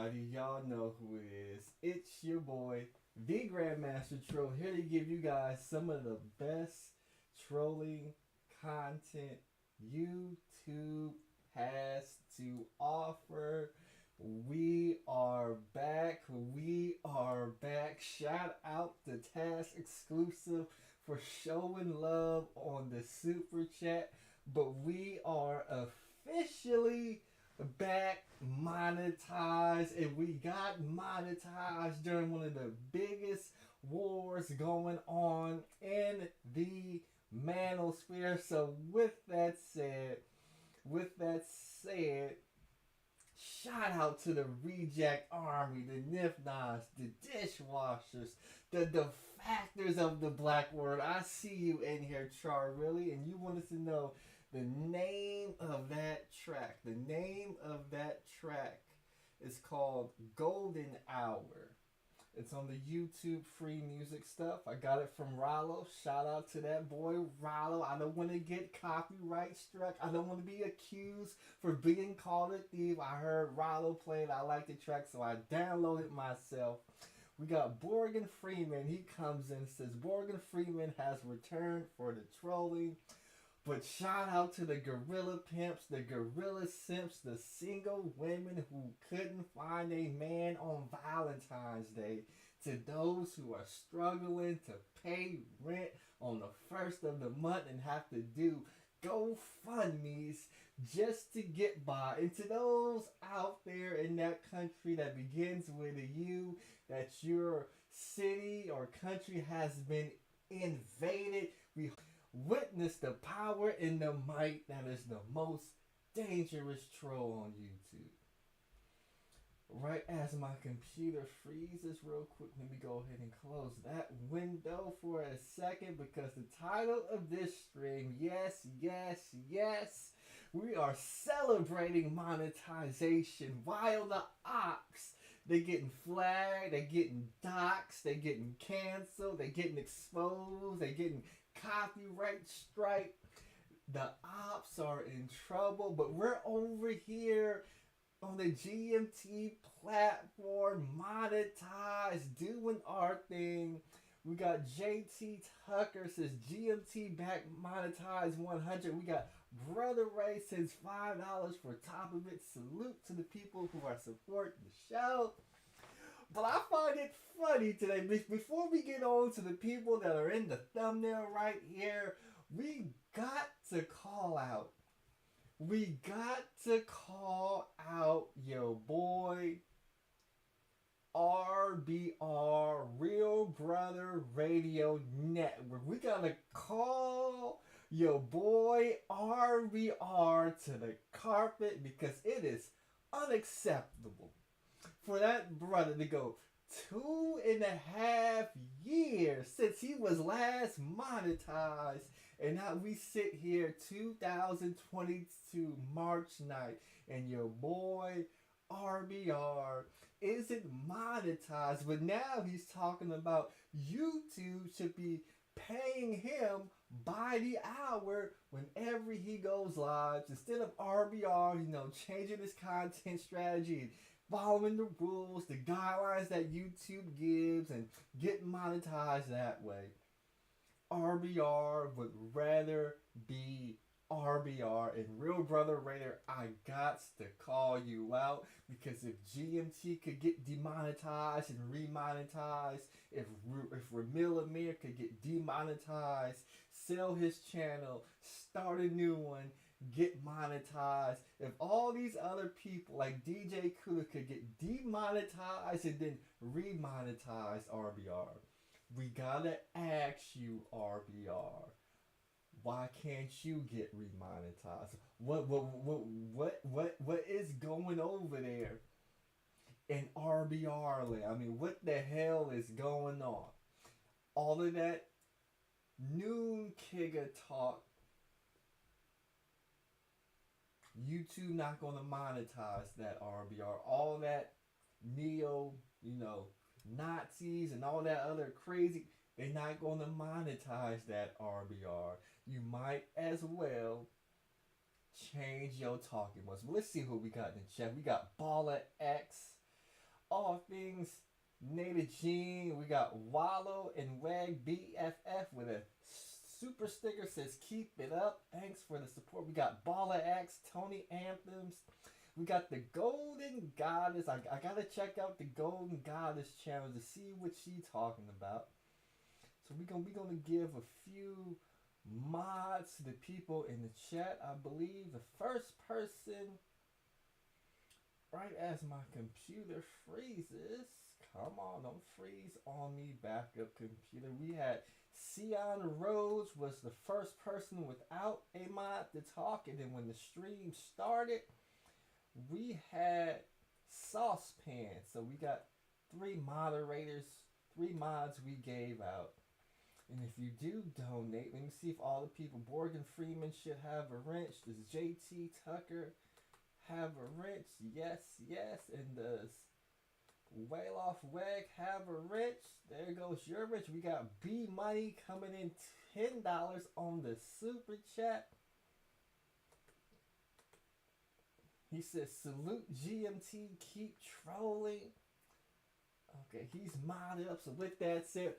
everybody. Y'all know who it is. It's your boy, the Grandmaster Troll, here to give you guys some of the best trolling content YouTube has to offer. We are back. We are back. Shout out to Task Exclusive for showing love on the super chat. But we are officially back monetized, and we got monetized during one of the biggest wars going on in the manosphere. So with that said, shout out to the reject army, the nifnas, the dishwashers, the defactors of the black word. I see you in here, Char, really, and you wanted to know the name of that track. The name of that track is called Golden Hour. It's on the YouTube free music stuff. I got it from Rollo. Shout out to that boy Rollo. I don't want to get copyright struck. I don't want to be accused for being called a thief. I heard Rollo play it. I like the track, so I downloaded myself. We got Morgan Freeman. He comes in and says Morgan Freeman has returned for the trolling. But shout out to the gorilla pimps, the gorilla simps, the single women who couldn't find a man on Valentine's Day. To those who are struggling to pay rent on the first of the month and have to do GoFundMe's just to get by. And to those out there in that country that begins with a U, that your city or country has been invaded, we witness the power and the might that is the most dangerous troll on YouTube. Right as my computer freezes real quick, let me go ahead and close that window for a second, because the title of this stream, yes, we are celebrating monetization while the Opps, they getting flagged, they getting doxed, they getting canceled, they getting exposed, they getting copyright strike. The Opps are in trouble, but we're over here on the GMT platform, monetized, doing our thing. We got JT Tucker says GMT back monetized 100. We got Brother Ray says $5 for top of it. Salute to the people who are supporting the show. But I find it funny today. Before we get on to the people that are in the thumbnail right here, we got to call out. We got to call out your boy RBR, Real Brother Radio Network. We got to call your boy RBR to the carpet, because it is unacceptable for that brother to go 2.5 years since he was last monetized, and now we sit here 2022 March night, and your boy RBR isn't monetized, but now he's talking about YouTube should be paying him by the hour whenever he goes live, instead of RBR, changing his content strategy and following the rules, the guidelines that YouTube gives, and getting monetized that way. RBR would rather be RBR. And Real Brother Raider, I got to call you out, because if GMT could get demonetized and remonetized, if Ramil Amir could get demonetized, sell his channel, start a new one, get monetized, if all these other people like DJ Kuda could get demonetized and then remonetized RBR, we gotta ask you, RBR, why can't you get remonetized? What is going over there in RBR land? I mean, what the hell is going on? All of that noon Kiga talk, YouTube not going to monetize that, RBR. All that neo, Nazis and all that other crazy, they're not going to monetize that, RBR. You might as well change your talking points. Let's see who we got in the chat. We got Baller X. all things Nada Jean. We got Wallow and Weg BFF with a super sticker says keep it up. Thanks for the support. We got Balla X, Tony Anthems. We got the Golden Goddess. I gotta check out the Golden Goddess channel to see what she's talking about. So we gonna give a few mods to the people in the chat. I believe the first person, right as my computer freezes. Come on, don't freeze on me, backup computer. We had Sion Rhodes was the first person without a mod to talk, and then when the stream started, we had Saucepan. So we got 3 moderators, 3 mods we gave out. And if you do donate, let me see if all the people, Morgan Freeman should have a wrench. Does JT Tucker have a wrench? Yes, yes. And does Wayloff Weg have a wrench? There goes your wrench. We got B Money coming in $10 on the super chat. He says, salute GMT, keep trolling. Okay, he's modded up. So with that said,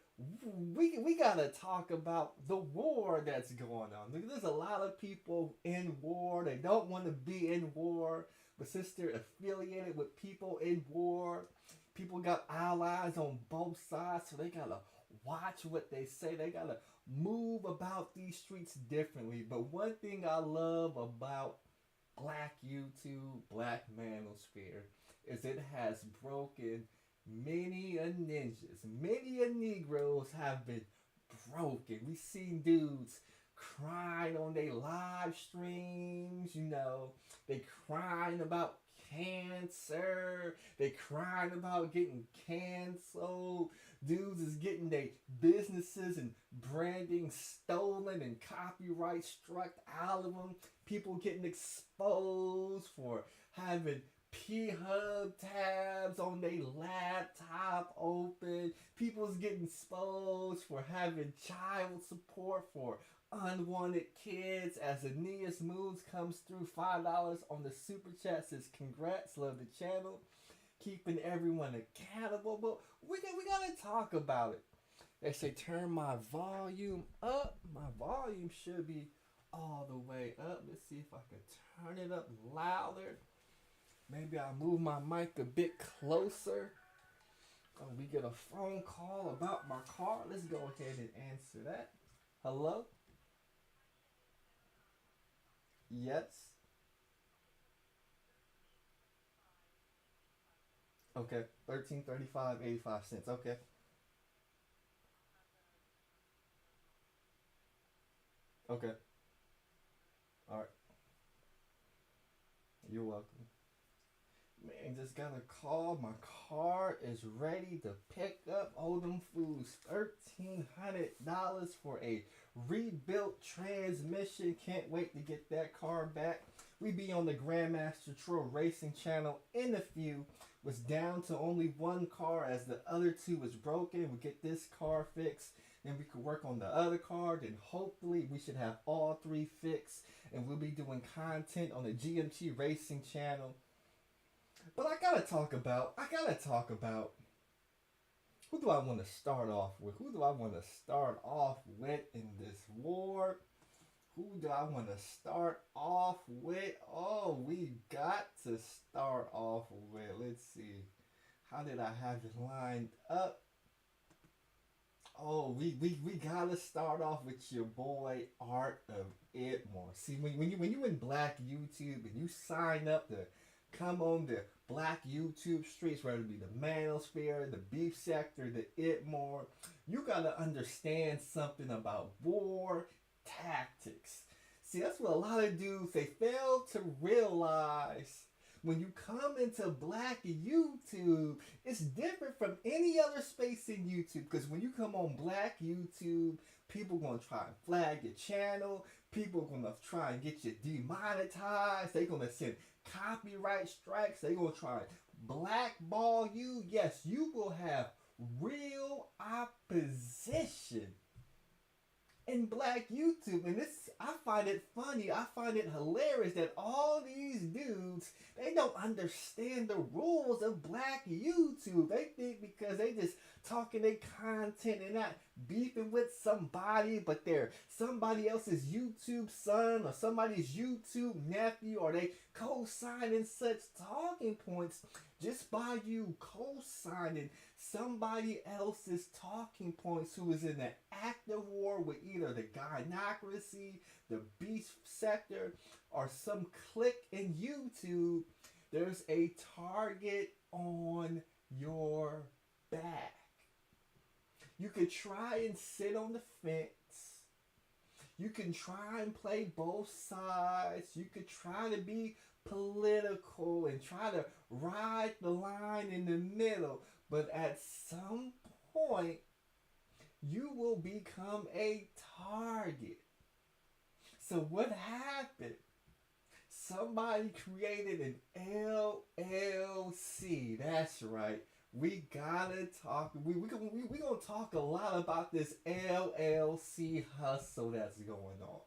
we gotta talk about the war that's going on. There's a lot of people in war. They don't want to be in war, but since they're affiliated with people in war, people got allies on both sides, so they gotta watch what they say. They gotta move about these streets differently. But one thing I love about Black YouTube, Black Manosphere, is it has broken many a ninjas, many a Negroes have been broken. We seen dudes crying on their live streams, you know. They crying about cancer. They crying about getting canceled. Dudes is getting their businesses and branding stolen and copyright struck out of them. People getting exposed for having P-Hub tabs on their laptop open. People's getting exposed for having child support for unwanted kids. As Aeneas Moves comes through, $5 on the super chat, says congrats, love the channel, keeping everyone accountable. But we gotta talk about it. They say turn my volume up. My volume should be all the way up. Let's see if I can turn it up louder. Maybe I'll move my mic a bit closer. Oh, we get a phone call about my car. Let's go ahead and answer that. Hello? Yes? Okay, $13.35.85. Okay. Okay. All right. You're welcome. Man, just got a call. My car is ready to pick up all them foods. $1,300 for a rebuilt transmission. Can't wait to get that car back. We be on the Grandmaster Troll Racing channel in a few. Was down to only 1 car as the other 2 was broken. We get this car fixed. Then we could work on the other car. Then hopefully we should have all 3 fixed. And we'll be doing content on the GMT Racing channel. But I gotta talk about, who do I want to start off with? Who do I want to start off with in this war? Who do I want to start off with? Oh, we got to start off with, let's see. How did I have it lined up? Oh, we gotta start off with your boy Art of Itmore. See, when you in Black YouTube and you sign up to come on the Black YouTube streets, whether it be the Manosphere, the Beef Sector, the Itmore, you gotta understand something about war tactics. See, that's what a lot of dudes, they fail to realize. When you come into Black YouTube, it's different from any other space in YouTube. Because when you come on Black YouTube, people going to try and flag your channel. People are going to try and get you demonetized. They're going to send copyright strikes. They're going to try and blackball you. Yes, you will have real opposition in Black YouTube. And this, I find it funny. I find it hilarious that all these dudes, they don't understand the rules of black YouTube. They think because they just talking their content and not beefing with somebody, but they're somebody else's YouTube son or somebody's YouTube nephew, or they co-signing such talking points just by you co-signing somebody else's talking points who is in an active war with either the gynocracy, the beast sector, or some clique in YouTube. There's a target on your back. You could try and sit on the fence. You can try and play both sides. You could try to be political and try to ride the line in the middle. But at some point, you will become a target. So what happened? Somebody created an LLC. That's right. We gotta talk. We gonna talk a lot about this LLC hustle that's going on.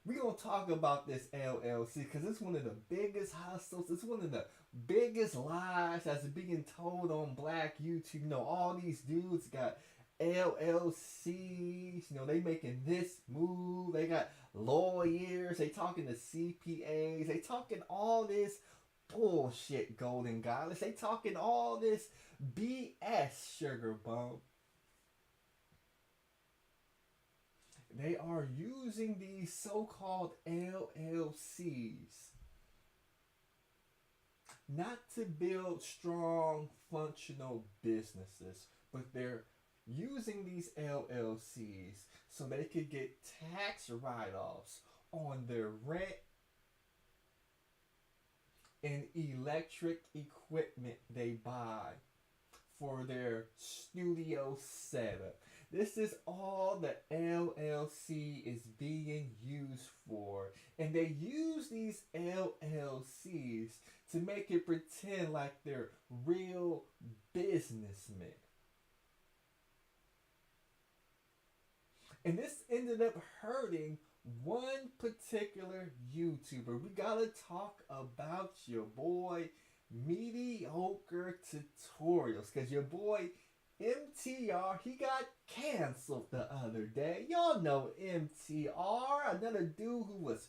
We're going to talk about this LLC because it's one of the biggest hustles. It's one of the biggest lies that's being told on black YouTube. You know, all these dudes got LLCs. You know, they making this move. They got lawyers. They talking to CPAs. They talking all this bullshit, Golden Goddess. They talking all this BS, Sugar Bump. They are using these so-called LLCs not to build strong, functional businesses, but they're using these LLCs so they could get tax write-offs on their rent and electric equipment they buy for their studio setup. This is all the LLC is being used for. And they use these LLCs to make it pretend like they're real businessmen. And this ended up hurting one particular YouTuber. We gotta talk about your boy Mediocre Tutorials, because your boy MTR, he got canceled the other day. Y'all know MTR, another dude who was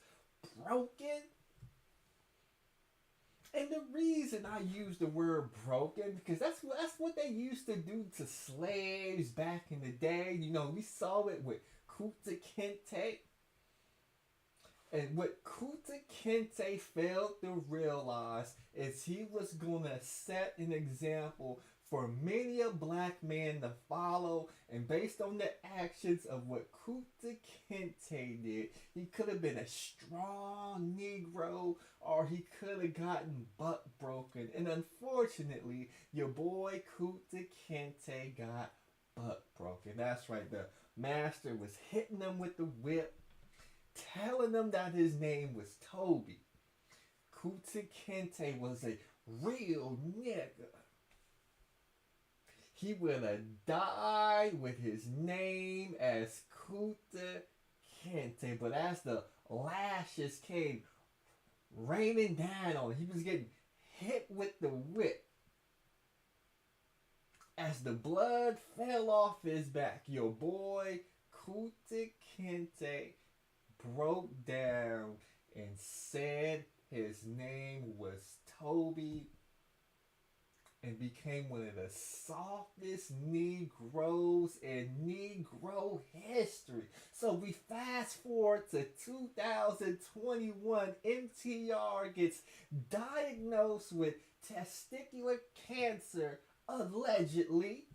broken. And the reason I use the word broken, because that's what they used to do to slaves back in the day. You know, we saw it with Kuta Kinte. And what Kuta Kinte failed to realize is he was going to set an example for many a black man to follow. And based on the actions of what Kuta Kinte did, he could have been a strong Negro, or he could have gotten butt broken. And unfortunately, your boy Kuta Kinte got butt broken. That's right, the master was hitting him with the whip, telling them that his name was Toby. Kuta Kinte was a real nigga. He would have died with his name as Kuta Kinte. But as the lashes came raining down on him, he was getting hit with the whip. As the blood fell off his back, your boy Kuta Kinte broke down and said his name was Toby, and became one of the softest Negroes in Negro history. So we fast forward to 2021. MTR gets diagnosed with testicular cancer, allegedly.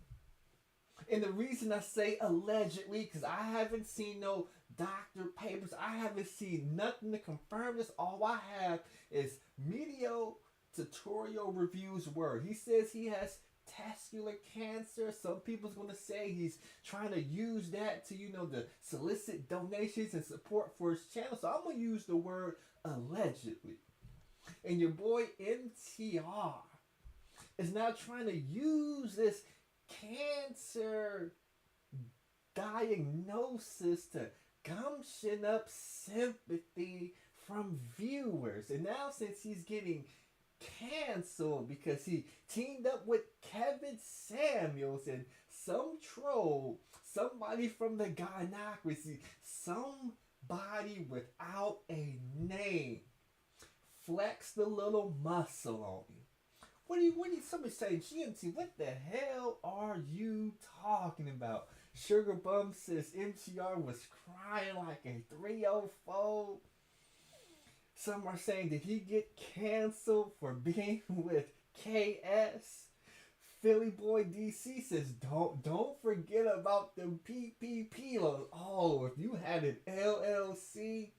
And the reason I say allegedly, because I haven't seen no doctor papers. I haven't seen nothing to confirm this. All I have is Mediocre Tutorial Reviews word. He says he has testicular cancer. Some people's going to say he's trying to use that to, to solicit donations and support for his channel. So I'm going to use the word allegedly. And your boy MTR is now trying to use this cancer diagnosis to gumption up sympathy from viewers. And now, since he's getting canceled because he teamed up with Kevin Samuels and some troll, somebody from the gynocracy, somebody without a name, flex the little muscle on you. What do you, somebody say, GMT, what the hell are you talking about? Sugar Bum says MTR was crying like a 304. Some are saying, did he get canceled for being with KS? Philly Boy DC says, don't forget about the PPP loans. Oh, if you had an LLC,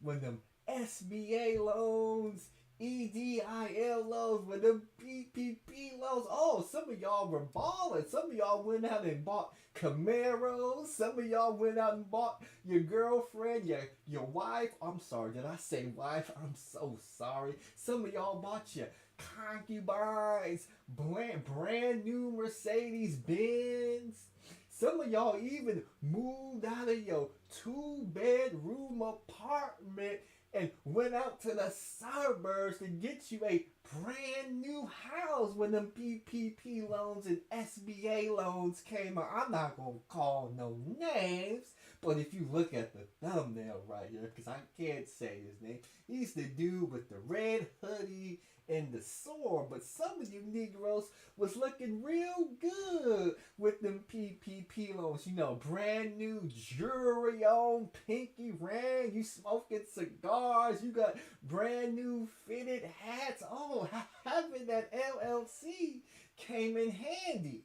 when them SBA loans, EDIL loans, with the PPP loans. Oh, some of y'all were balling. Some of y'all went out and bought Camaros. Some of y'all went out and bought your girlfriend, your wife. I'm sorry, did I say wife? I'm so sorry. Some of y'all bought your concubines, brand new Mercedes Benz. Some of y'all even moved out of your 2-bedroom apartment and went out to the suburbs to get you a brand new house when them PPP loans and SBA loans came out. I'm not going to call no names, but if you look at the thumbnail right here, because I can't say his name, he's the dude with the red hoodie and the sword. But some of you Negroes was looking real good with them PPP loans. You know, brand new jewelry on, pinky ring. You smoking cigars. You got brand new fitted hats. Oh, having that LLC came in handy.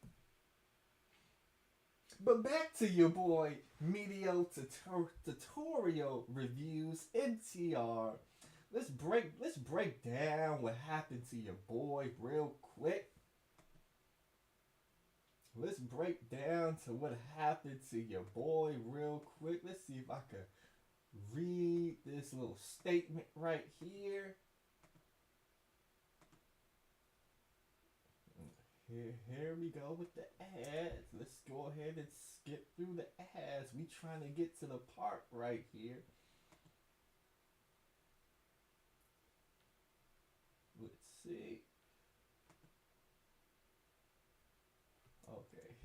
But back to your boy Medio Tutorial Reviews MTR. Let's break down what happened to your boy real quick. Let's break down to what happened to your boy real quick. Let's see if I can read this little statement right here. Here we go with the ads. Let's go ahead and skip through the ads. We trying to get to the part right here. Let's see.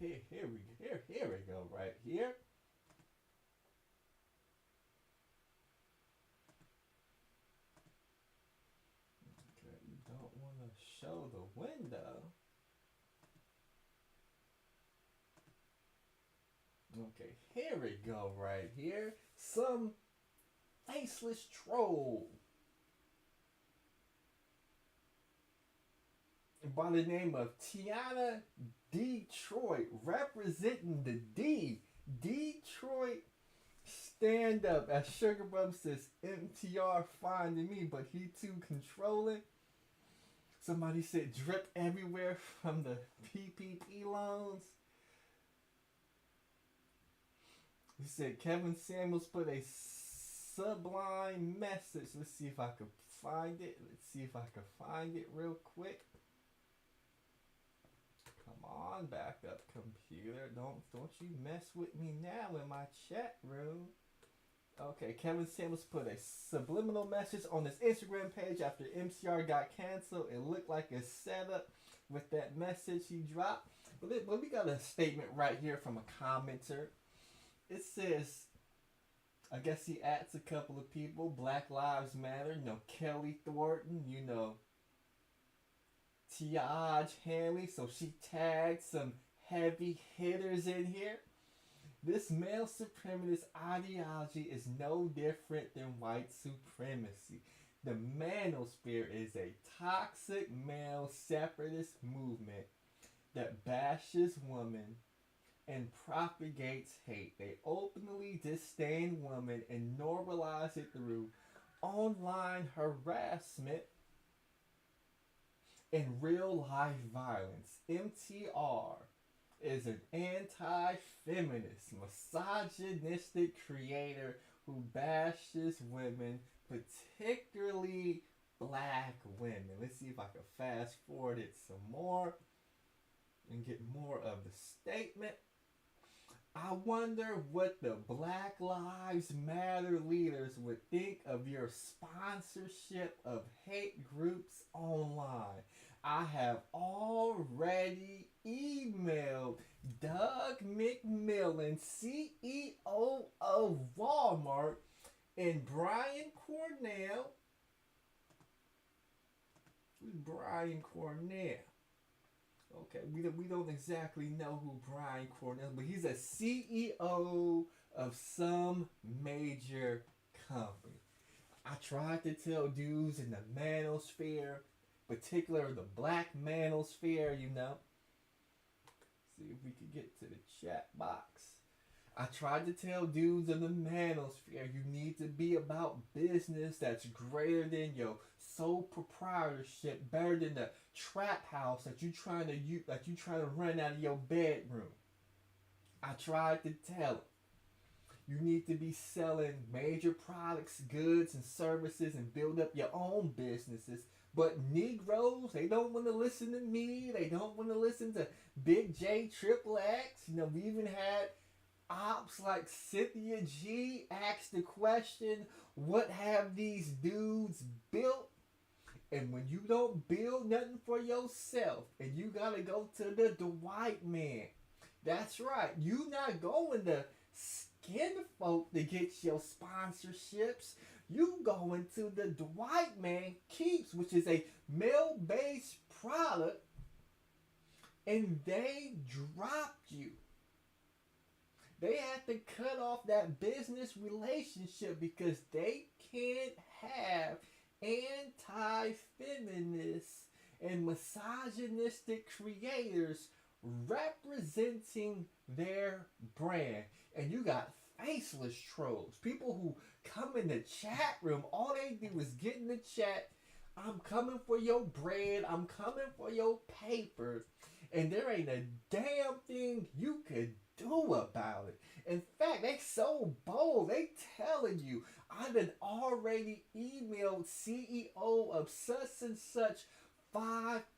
Okay, here we go right here. Okay, you don't want to show the window. Okay, here we go right here. Some faceless troll by the name of Tiana Detroit, representing the Detroit stand up, as Sugar Bum says, MTR finding me, but he too controlling. Somebody said drip everywhere from the PPP loans. He said Kevin Samuels put a sublime message. Let's see if I can find it. Real quick. Come on, back up, computer. Don't you mess with me now in my chat room. Okay, Kevin Samuels put a subliminal message on his Instagram page after MCR got canceled. It looked like a setup with that message he dropped. But we got a statement right here from a commenter. It says, I guess he adds a couple of people. Black Lives Matter. You know, Kelly Thornton. You know, Tiaj Hanley. So she tagged some heavy hitters in here. This male supremacist ideology is no different than white supremacy. The manosphere is a toxic male separatist movement that bashes women and propagates hate. They openly disdain women and normalize it through online harassment and real life violence. MTR is an anti-feminist, misogynistic creator who bashes women, particularly black women. Let's see if I can fast forward it some more and get more of the statement. I wonder what the Black Lives Matter leaders would think of your sponsorship of hate groups online. I have already emailed Doug McMillan, CEO of Walmart, and Brian Cornell. Who's Brian Cornell? Okay, we don't exactly know who Brian Cornell, but he's a CEO of some major company. I tried to tell dudes in the manosphere, particular the black manosphere, See if we could get to the chat box. I tried to tell dudes in the manosphere you need to be about business that's greater than your sole proprietorship, better than the trap house that you trying to run out of your bedroom. I tried to tell them you need to be selling major products, goods, and services and build up your own businesses. But Negroes, they don't want to listen to me. They don't want to listen to Big J Triple X. We even had Opps like Cynthia G asked the question, what have these dudes built? And when you don't build nothing for yourself and you gotta go to the white man, that's right, you not going to skin folk to get your sponsorships. You going to the white man Keeps, which is a male-based product, and they dropped you. They had to cut off that business relationship because they can't have anti-feminist and misogynistic creators representing their brand. And you got faceless trolls, people who come in the chat room, all they do is get in the chat, I'm coming for your bread, I'm coming for your paper, and there ain't a damn thing you could do about it. In fact, they so bold, they telling you, I done already emailed CEO of such and such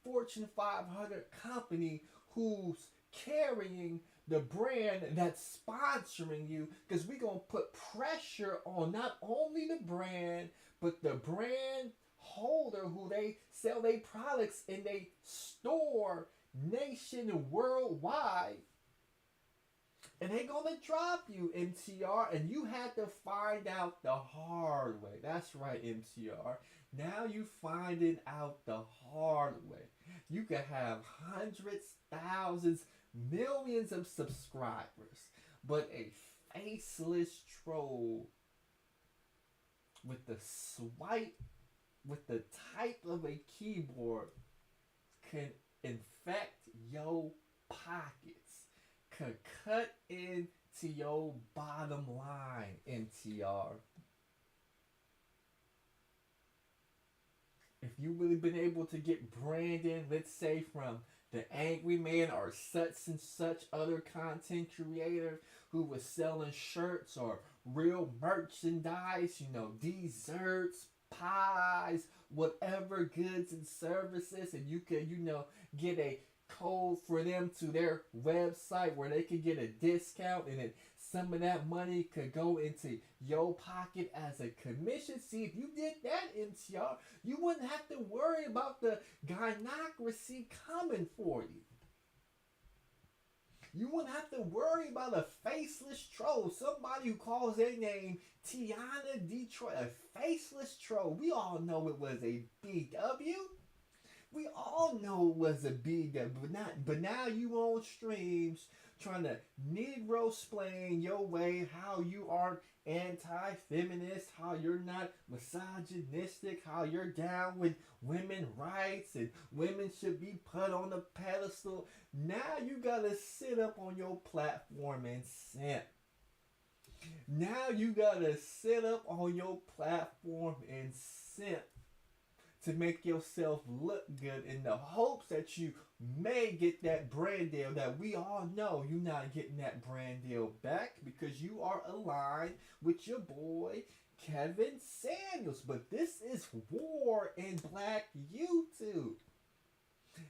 Fortune 500 company who's carrying the brand that's sponsoring you, because we gonna put pressure on not only the brand but the brand holder who they sell their products in they store nation and worldwide, and they gonna drop you, MTR, and you had to find out the hard way. That's right, MTR. Now you finding out the hard way. You could have hundreds, thousands, millions of subscribers, but a faceless troll with the swipe, with the type of a keyboard, can infect your pockets, could cut into your bottom line, MTR. If you really been able to get branding, let's say from the Angry Man or such and such other content creator who was selling shirts or real merchandise, desserts, pies, whatever goods and services, and you can, get a code for them to their website where they could get a discount, and then some of that money could go into your pocket as a commission. See, if you did that, MTR, you wouldn't have to worry about the gynocracy coming for you. You wouldn't have to worry about a faceless troll, somebody who calls their name Tiana Detroit, a faceless troll. We all know it was a BW. We all know it was a BW, but now you on streams trying to Negro explain your way how you aren't anti-feminist, how you're not misogynistic, how you're down with women rights and women should be put on the pedestal. Now you gotta sit up on your platform and simp. Now you gotta sit up on your platform and simp to make yourself look good in the hopes that you may get that brand deal that we all know you're not getting that brand deal back because you are aligned with your boy Kevin Samuels. But this is war in black YouTube.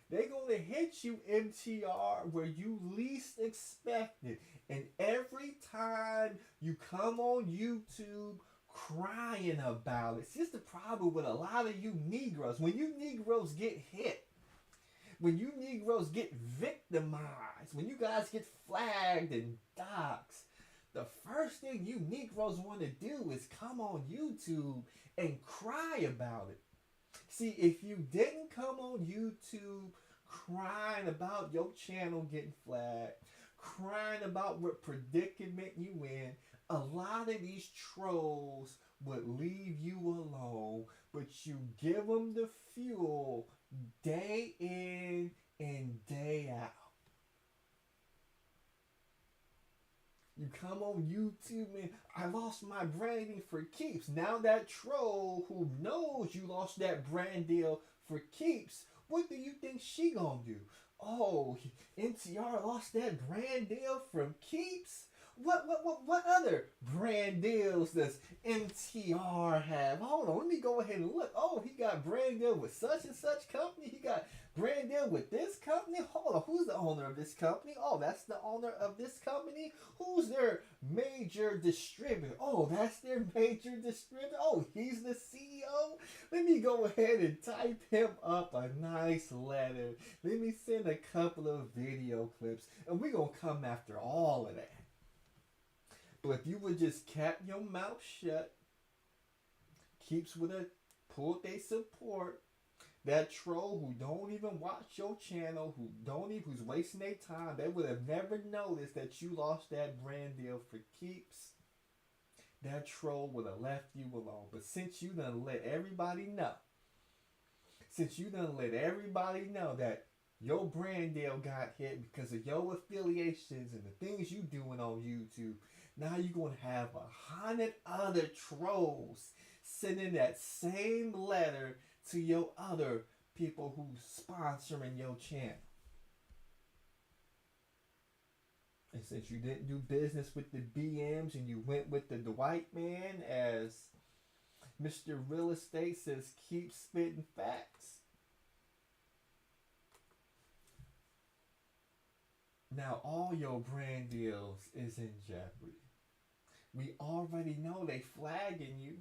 They gonna hit you, MTR, where you least expect it. And every time you come on YouTube crying about it, it's just the problem with a lot of you Negroes. When you Negroes get hit, when you Negroes get victimized, when you guys get flagged and doxxed, the first thing you Negroes want to do is come on YouTube and cry about it. See, if you didn't come on YouTube crying about your channel getting flagged, crying about what predicament you in, a lot of these trolls would leave you alone, but you give them the fuel day in and day out. You come on YouTube and I lost my branding for keeps. Now that troll who knows you lost that brand deal for keeps, what do you think she gonna do? Oh, NTR lost that brand deal from keeps? What other brand deals does MTR have? Hold on, let me go ahead and look. Oh, he got brand deal with such and such company. He got brand deal with this company. Hold on, who's the owner of this company? Oh, that's the owner of this company. Who's their major distributor? Oh, that's their major distributor. Oh, he's the CEO. Let me go ahead and type him up a nice letter. Let me send a couple of video clips, and we're gonna come after all of that. But if you would just kept your mouth shut, keeps would have pulled their support. That troll who don't even watch your channel, who's wasting their time, they would have never noticed that you lost that brand deal for keeps. That troll would have left you alone. But since you done let everybody know, that your brand deal got hit because of your affiliations and the things you doing on YouTube, now you're going to have 100 other trolls sending that same letter to your other people who's sponsoring your channel. And since you didn't do business with the BMs and you went with the Dwight man, as Mr. Real Estate says, keep spitting facts. Now all your brand deals is in jeopardy. We already know they flagging you.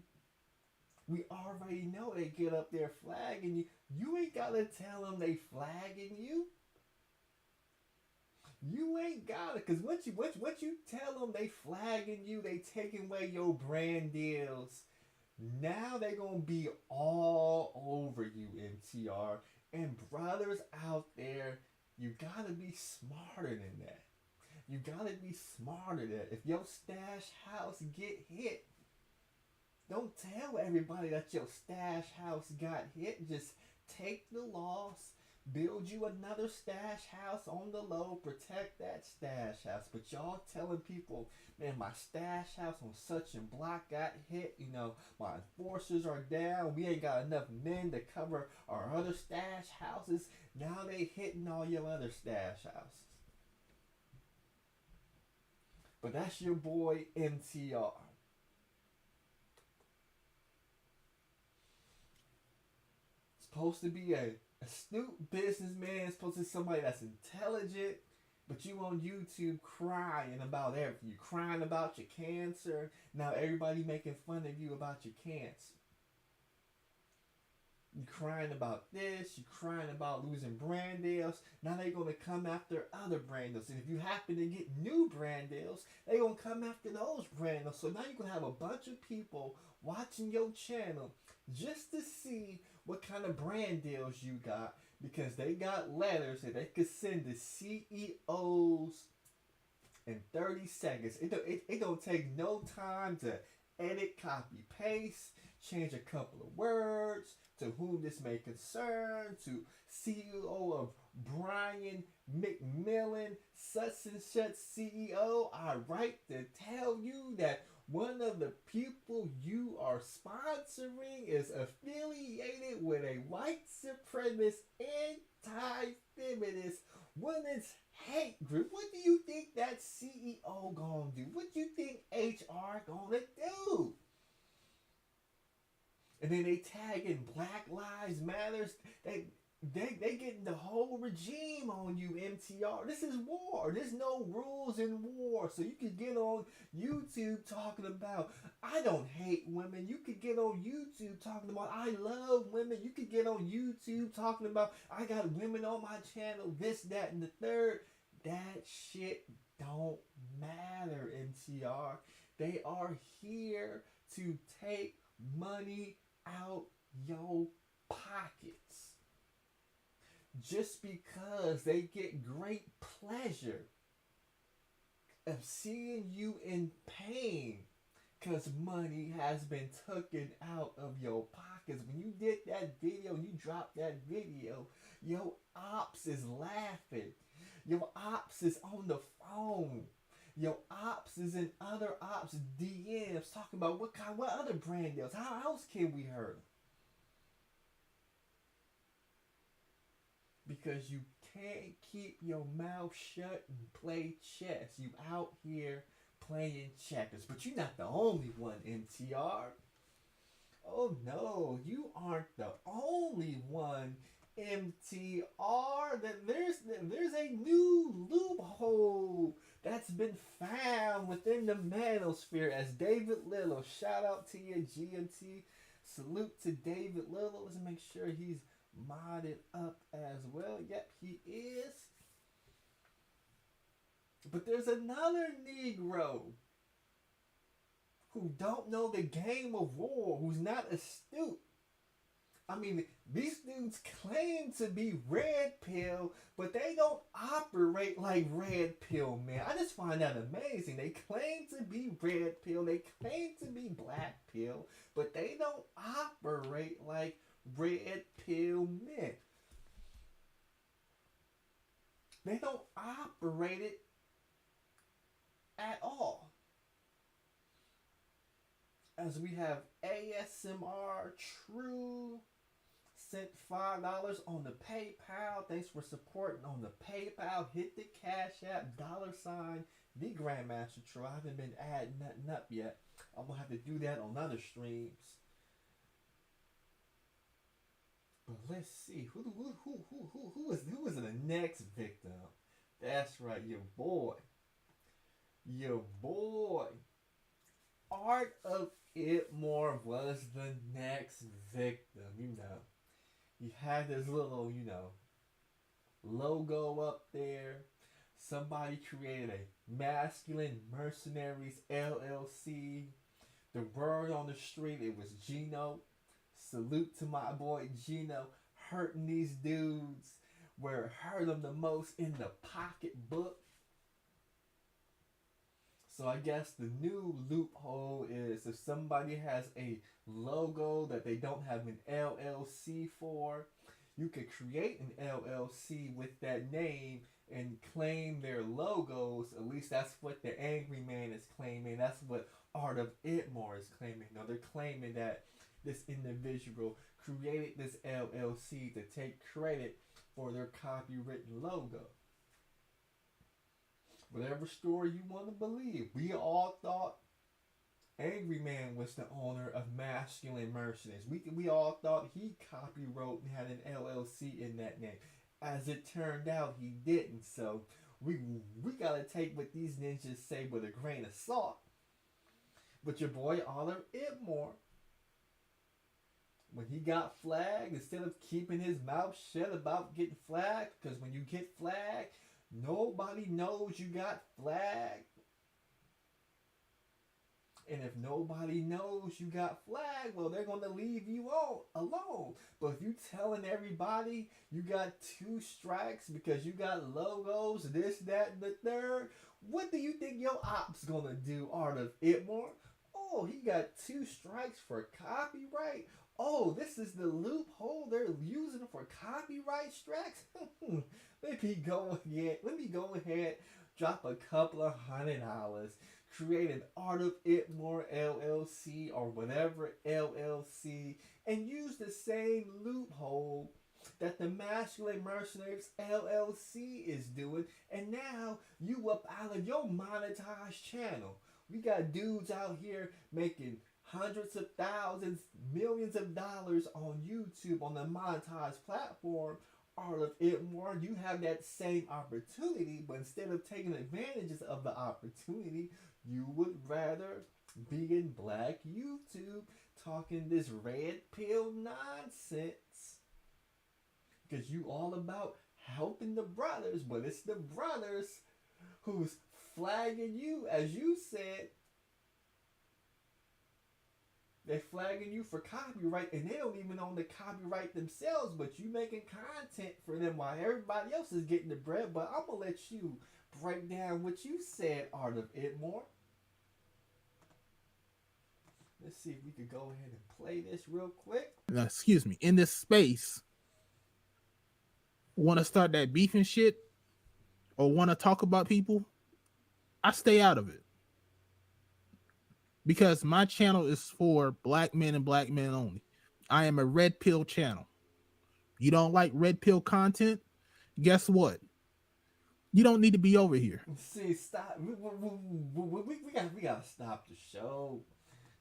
We already know they get up there flagging you. You ain't gotta tell them they flagging you. You ain't gotta, cause once you tell them they flagging you, they taking away your brand deals. Now they gonna be all over you, MTR. And brothers out there, you gotta be smarter than that. You gotta be smarter than that. If your stash house get hit, don't tell everybody that your stash house got hit. Just take the loss, build you another stash house on the low, protect that stash house. But y'all telling people, man, my stash house on such and block got hit. You know, my enforcers are down. We ain't got enough men to cover our other stash houses. Now they hitting all your other stash houses. But that's your boy MTR. Supposed to be a astute businessman, supposed to be somebody that's intelligent, but you on YouTube crying about everything. You crying about your cancer. Now everybody making fun of you about your cancer. You crying about this, you crying about losing brand deals. Now they gonna come after other brand deals. And if you happen to get new brand deals, they gonna come after those brand deals. So now you're gonna have a bunch of people watching your channel just to see what kind of brand deals you got, because they got letters that they could send to CEOs in 30 seconds. It don't take no time to edit, copy, paste, change a couple of words, to whom this may concern, to CEO of Brian McMillan, such and such CEO. I write to tell you that one of the people you are sponsoring is affiliated with a white supremacist, anti-feminist, women's hate group. What do you think that CEO gonna do? What do you think HR gonna do? And then they tag in Black Lives Matters. they getting the whole regime on you, MTR. This is war. There's no rules in war. So you could get on YouTube talking about I don't hate women. You could get on YouTube talking about I love women. You could get on YouTube talking about I got women on my channel, this, that, and the third. That shit don't matter, MTR. They are here to take money out your pockets. Just because they get great pleasure of seeing you in pain because money has been taken out of your pockets. When you did that video, you dropped that video, your Opps is laughing. Your Opps is on the phone. Your Opps is in other Opps DMs talking about what other brand deals. How else can we hurt them? Because you can't keep your mouth shut and play chess. You out here playing checkers. But you're not the only one, MTR. Oh no, you aren't the only one, MTR. That there's a new loophole that's been found within the manosphere. As David Little, shout out to you, GMT. Salute to David Little. Let's make sure he's modded up as well. Yep, he is. But there's another Negro who don't know the game of war, who's not astute. I mean, these dudes claim to be red pill, but they don't operate like red pill, man. I just find that amazing. They claim to be red pill, they claim to be black pill, but they don't operate like red pill men. They don't operate it at all. As we have ASMR True sent $5 on the PayPal. Thanks for supporting on the PayPal. Hit the Cash App, $ the Grandmaster Troll. I haven't been adding nothing up yet. I'm gonna have to do that on other streams. But let's see who is the next victim? That's right, your boy. Art of It More was the next victim. He had this little, logo up there. Somebody created a Masculine Mercenaries LLC. The word on the street, it was Gino. Salute to my boy Gino, hurting these dudes where it hurt them the most, in the pocketbook. So I guess the new loophole is if somebody has a logo that they don't have an LLC for, you could create an LLC with that name and claim their logos. At least that's what the Angry Man is claiming. That's what Art of It More is claiming. No, they're claiming that this individual created this LLC to take credit for their copywritten logo. Whatever story you want to believe, we all thought Angry Man was the owner of Masculine Mercenaries. We all thought he copywrote and had an LLC in that name. As it turned out, he didn't. So we gotta take what these ninjas say with a grain of salt. But your boy Oliver Itmore, when he got flagged, instead of keeping his mouth shut about getting flagged, because when you get flagged, nobody knows you got flagged. And if nobody knows you got flagged, well, they're going to leave you alone. But if you telling everybody you got 2 strikes because you got logos, this, that, and the third, what do you think your Opps going to do, Art of Itmore? Oh, he got 2 strikes for copyright. Oh, this is the loophole they're using for copyright strikes. Let me go ahead, drop a couple of $100, create an Art of It More LLC or whatever LLC, and use the same loophole that the Masculine Mercenaries LLC is doing, and now you up out of your monetized channel. We got dudes out here making hundreds of thousands, millions of dollars on YouTube on the monetized platform, Art of It More, you have that same opportunity, but instead of taking advantages of the opportunity, you would rather be in black YouTube talking this red pill nonsense. Because you all about helping the brothers, but it's the brothers who's flagging you, as you said, they flagging you for copyright, and they don't even own the copyright themselves, but you making content for them while everybody else is getting the bread. But I'm gonna let you break down what you said, Art of It More. Let's see if we could go ahead and play this real quick. Now, excuse me, in this space, want to start that beef and shit, or want to talk about people, I stay out of it. Because my channel is for black men and black men only. I am a red pill channel. You don't like red pill content? Guess what? You don't need to be over here. See, stop. We gotta stop the show.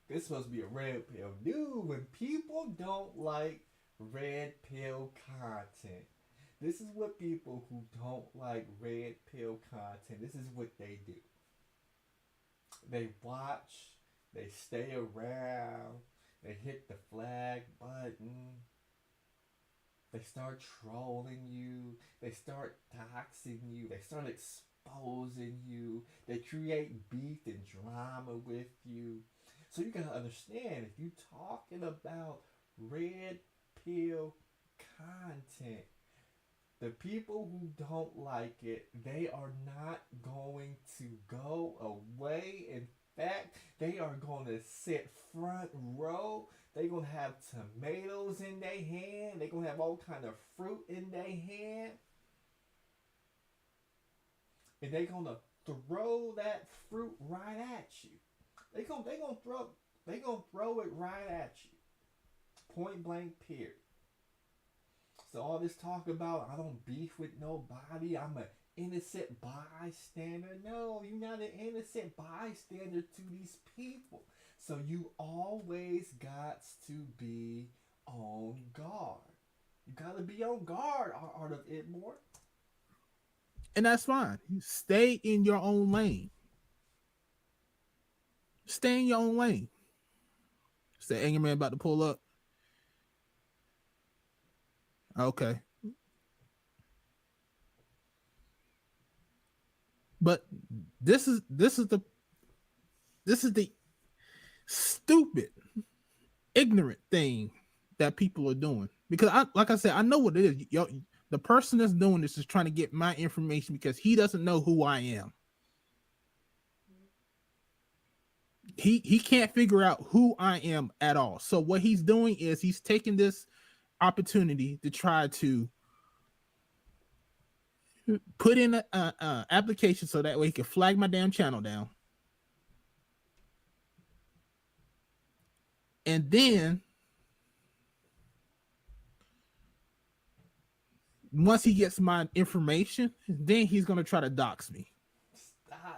This is supposed to be a red pill. Dude, when people don't like red pill content, this is what people who don't like red pill content, this is what they do. They watch, they stay around, they hit the flag button, they start trolling you, they start doxing you, they start exposing you, they create beef and drama with you. So you gotta understand, if you talking about red pill content, the people who don't like it, they are not going to go away. In fact, they are going to sit front row. They're going to have tomatoes in their hand. They're going to have all kind of fruit in their hand. And they're going to throw that fruit right at you. They're going to throw it right at you. Point blank period. So all this talk about I don't beef with nobody, I'm an innocent bystander. No, you're not an innocent bystander to these people. So you always got to be on guard. You gotta be on guard, Art of It More. And that's fine. Stay in your own lane. Stay in your own lane. Is the angry man about to pull up? Okay. But this is the stupid, ignorant thing that people are doing. Because like I said, I know what it is. Yo, the person that's doing this is trying to get my information because he doesn't know who I am. He can't figure out who I am at all. So what he's doing is he's taking this opportunity to try to put in a application so that way he can flag my damn channel down. And then once he gets my information, then he's gonna try to dox me.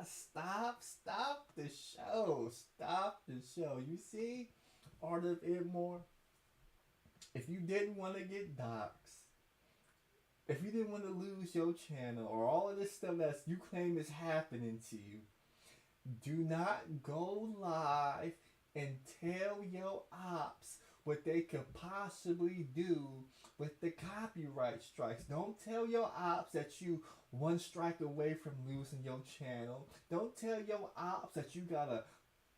Stop the show. Stop the show. You see, Art of It More. If you didn't want to get doxxed, if you didn't want to lose your channel or all of this stuff that you claim is happening to you, do not go live and tell your ops what they could possibly do with the copyright strikes. Don't tell your ops that you one strike away from losing your channel. Don't tell your ops that you gotta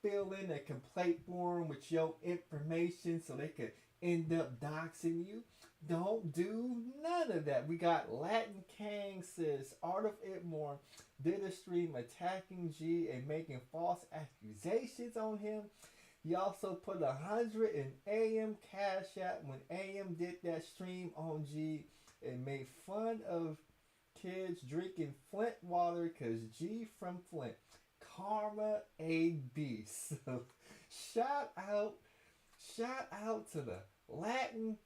fill in a complaint form with your information so they could end up doxing you. Don't do none of that. We got Latin Kang says Art of It More did a stream attacking G and making false accusations on him. He also put 100 in AM Cash App when AM did that stream on G and made fun of kids drinking Flint water because G from Flint. Karma a beast. So shout out to the Latin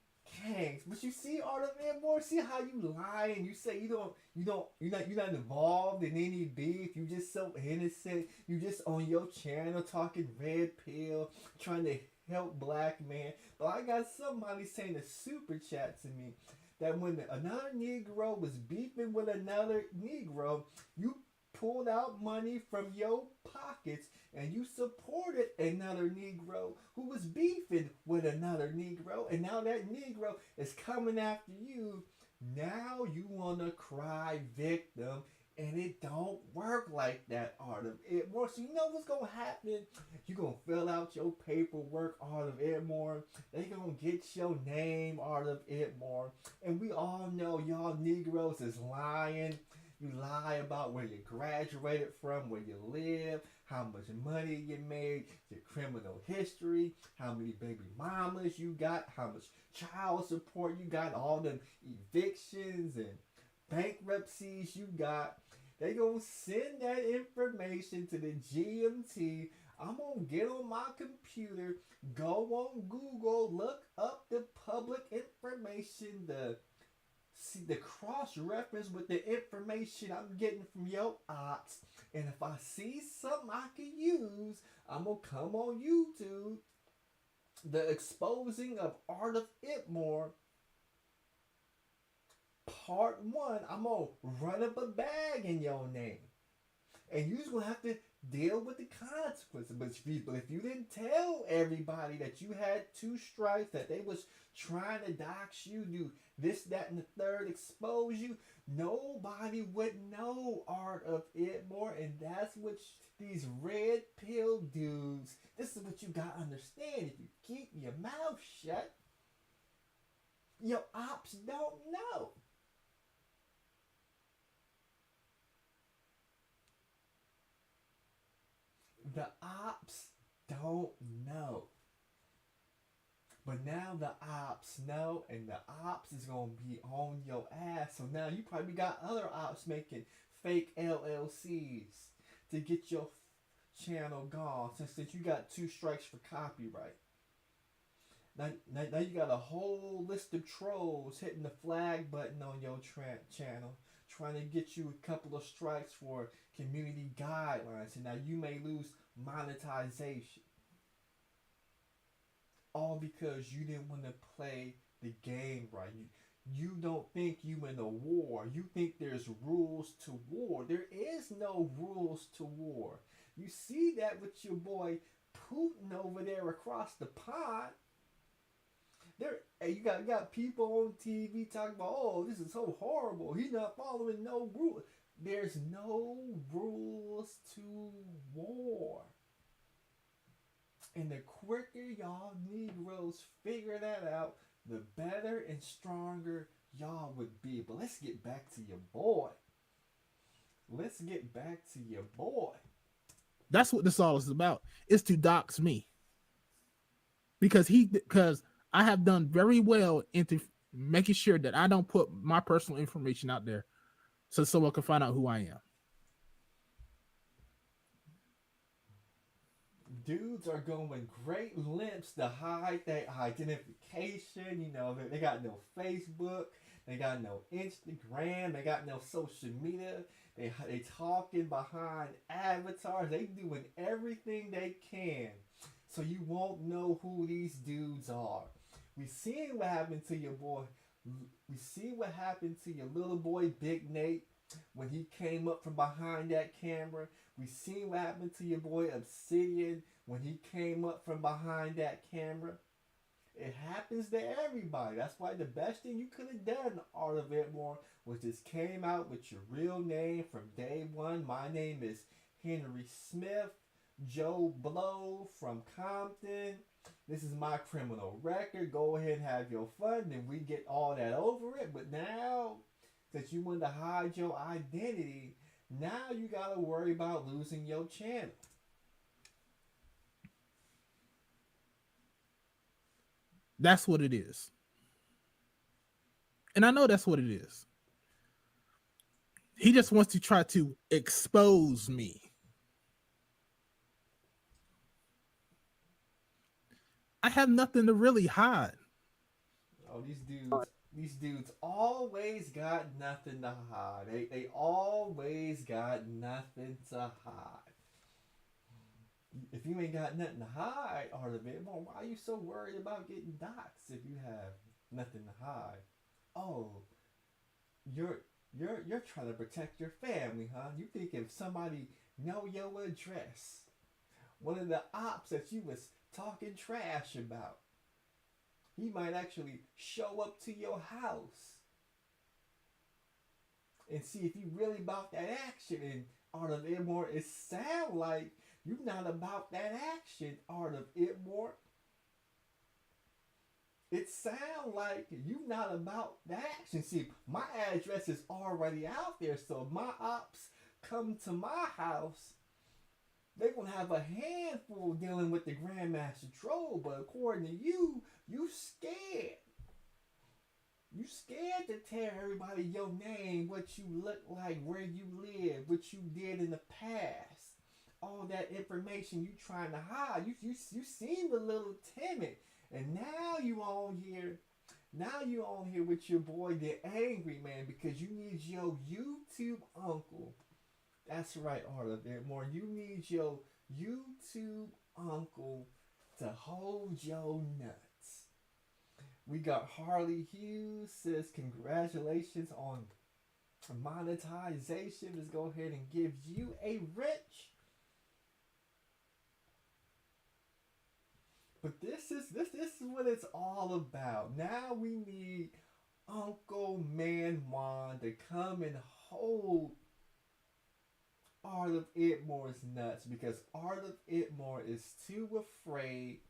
Gangs. But you see, Art of More, see how you lie and you say you're not involved in any beef. You just so innocent. You just on your channel talking red pill, trying to help black man. But I got somebody saying a super chat to me that when another Negro was beefing with another Negro, you pulled out money from your pockets and you supported another Negro who was beefing with another Negro, and now that Negro is coming after you. Now you wanna cry victim, and it don't work like that, Art of It More. So you know what's gonna happen? You gonna fill out your paperwork, Art of It More. They gonna get your name, Art of It More. And we all know y'all Negroes is lying. You lie about where you graduated from, where you live, how much money you made, your criminal history, how many baby mamas you got, how much child support you got, all them evictions and bankruptcies you got. They gonna send that information to the GMT. I'm gonna get on my computer, go on Google, look up the public information, the cross reference with the information I'm getting from your ops, and if I see something I can use, I'm gonna come on YouTube. The exposing of Art of It More, part one. I'm gonna run up a bag in your name, and you're gonna have to deal with the consequences. But if you didn't tell everybody that you had two strikes, that they was trying to dox you, do this, that, and the third, expose you, nobody would know, Art of It More. And that's what these red pill dudes. This is what you gotta understand. If you keep your mouth shut, your ops don't know. The ops don't know. But now the ops know, and the ops is gonna be on your ass. So now you probably got other ops making fake LLCs to get your channel gone, since you got two strikes for copyright. Now you got a whole list of trolls hitting the flag button on your channel, trying to get you a couple of strikes for community guidelines, and now you may lose monetization. All because you didn't want to play the game right. You don't think you in a war. You think there's rules to war. There is no rules to war. You see that with your boy Putin over there across the pond. There, hey, you got people on TV talking about, oh, this is so horrible. He's not following no rules. There's no rules to war. And the quicker y'all Negroes figure that out, the better and stronger y'all would be. But let's get back to your boy. Let's get back to your boy. That's what this all is about. Is to dox me. Because I have done very well into making sure that I don't put my personal information out there so someone can find out who I am. Dudes are going great lengths to hide their identification. They got no Facebook, they got no Instagram, they got no social media. They talking behind avatars. They doing everything they can so you won't know who these dudes are. We seen what happened to your boy. We see what happened to your little boy Big Nate when he came up from behind that camera. We seen what happened to your boy Obsidian when he came up from behind that camera. It happens to everybody. That's why the best thing you could have done, Art of It More, was just came out with your real name from day one. My name is Henry Smith, Joe Blow from Compton. This is my criminal record. Go ahead and have your fun, and we get all that over it. But now, since you wanted to hide your identity, now you gotta worry about losing your channel. That's what it is. And I know that's what it is. He just wants to try to expose me. I have nothing to really hide. Oh, these dudes always got nothing to hide. They always got nothing to hide. If you ain't got nothing to hide, Art of it, well, why are you so worried about getting doxxed if you have nothing to hide? Oh, you're you're trying to protect your family, huh? You think if somebody know your address, one of the ops that you was talking trash about, he might actually show up to your house and see if you really about that action. And Art of Idmore, it sound like you not about that action, Art of Idmore. It sound like you not about that action. See, my address is already out there, so if my ops come to my house, they gonna have a handful dealing with the Grandmaster Troll. But according to you, you scared. You scared to tell everybody your name, what you look like, where you live, what you did in the past. All that information you trying to hide. You seem a little timid. And now you on here. Now you on here with your boy the Angry Man because you need your YouTube uncle. That's right, Art of it more. You need your YouTube uncle to hold your nuts. We got Harley Hughes says congratulations on monetization. Let's go ahead and give you a rich. But this is what it's all about. Now we need Uncle Man Juan to come and hold Art of Idmore's nuts because Art of Idmore is too afraid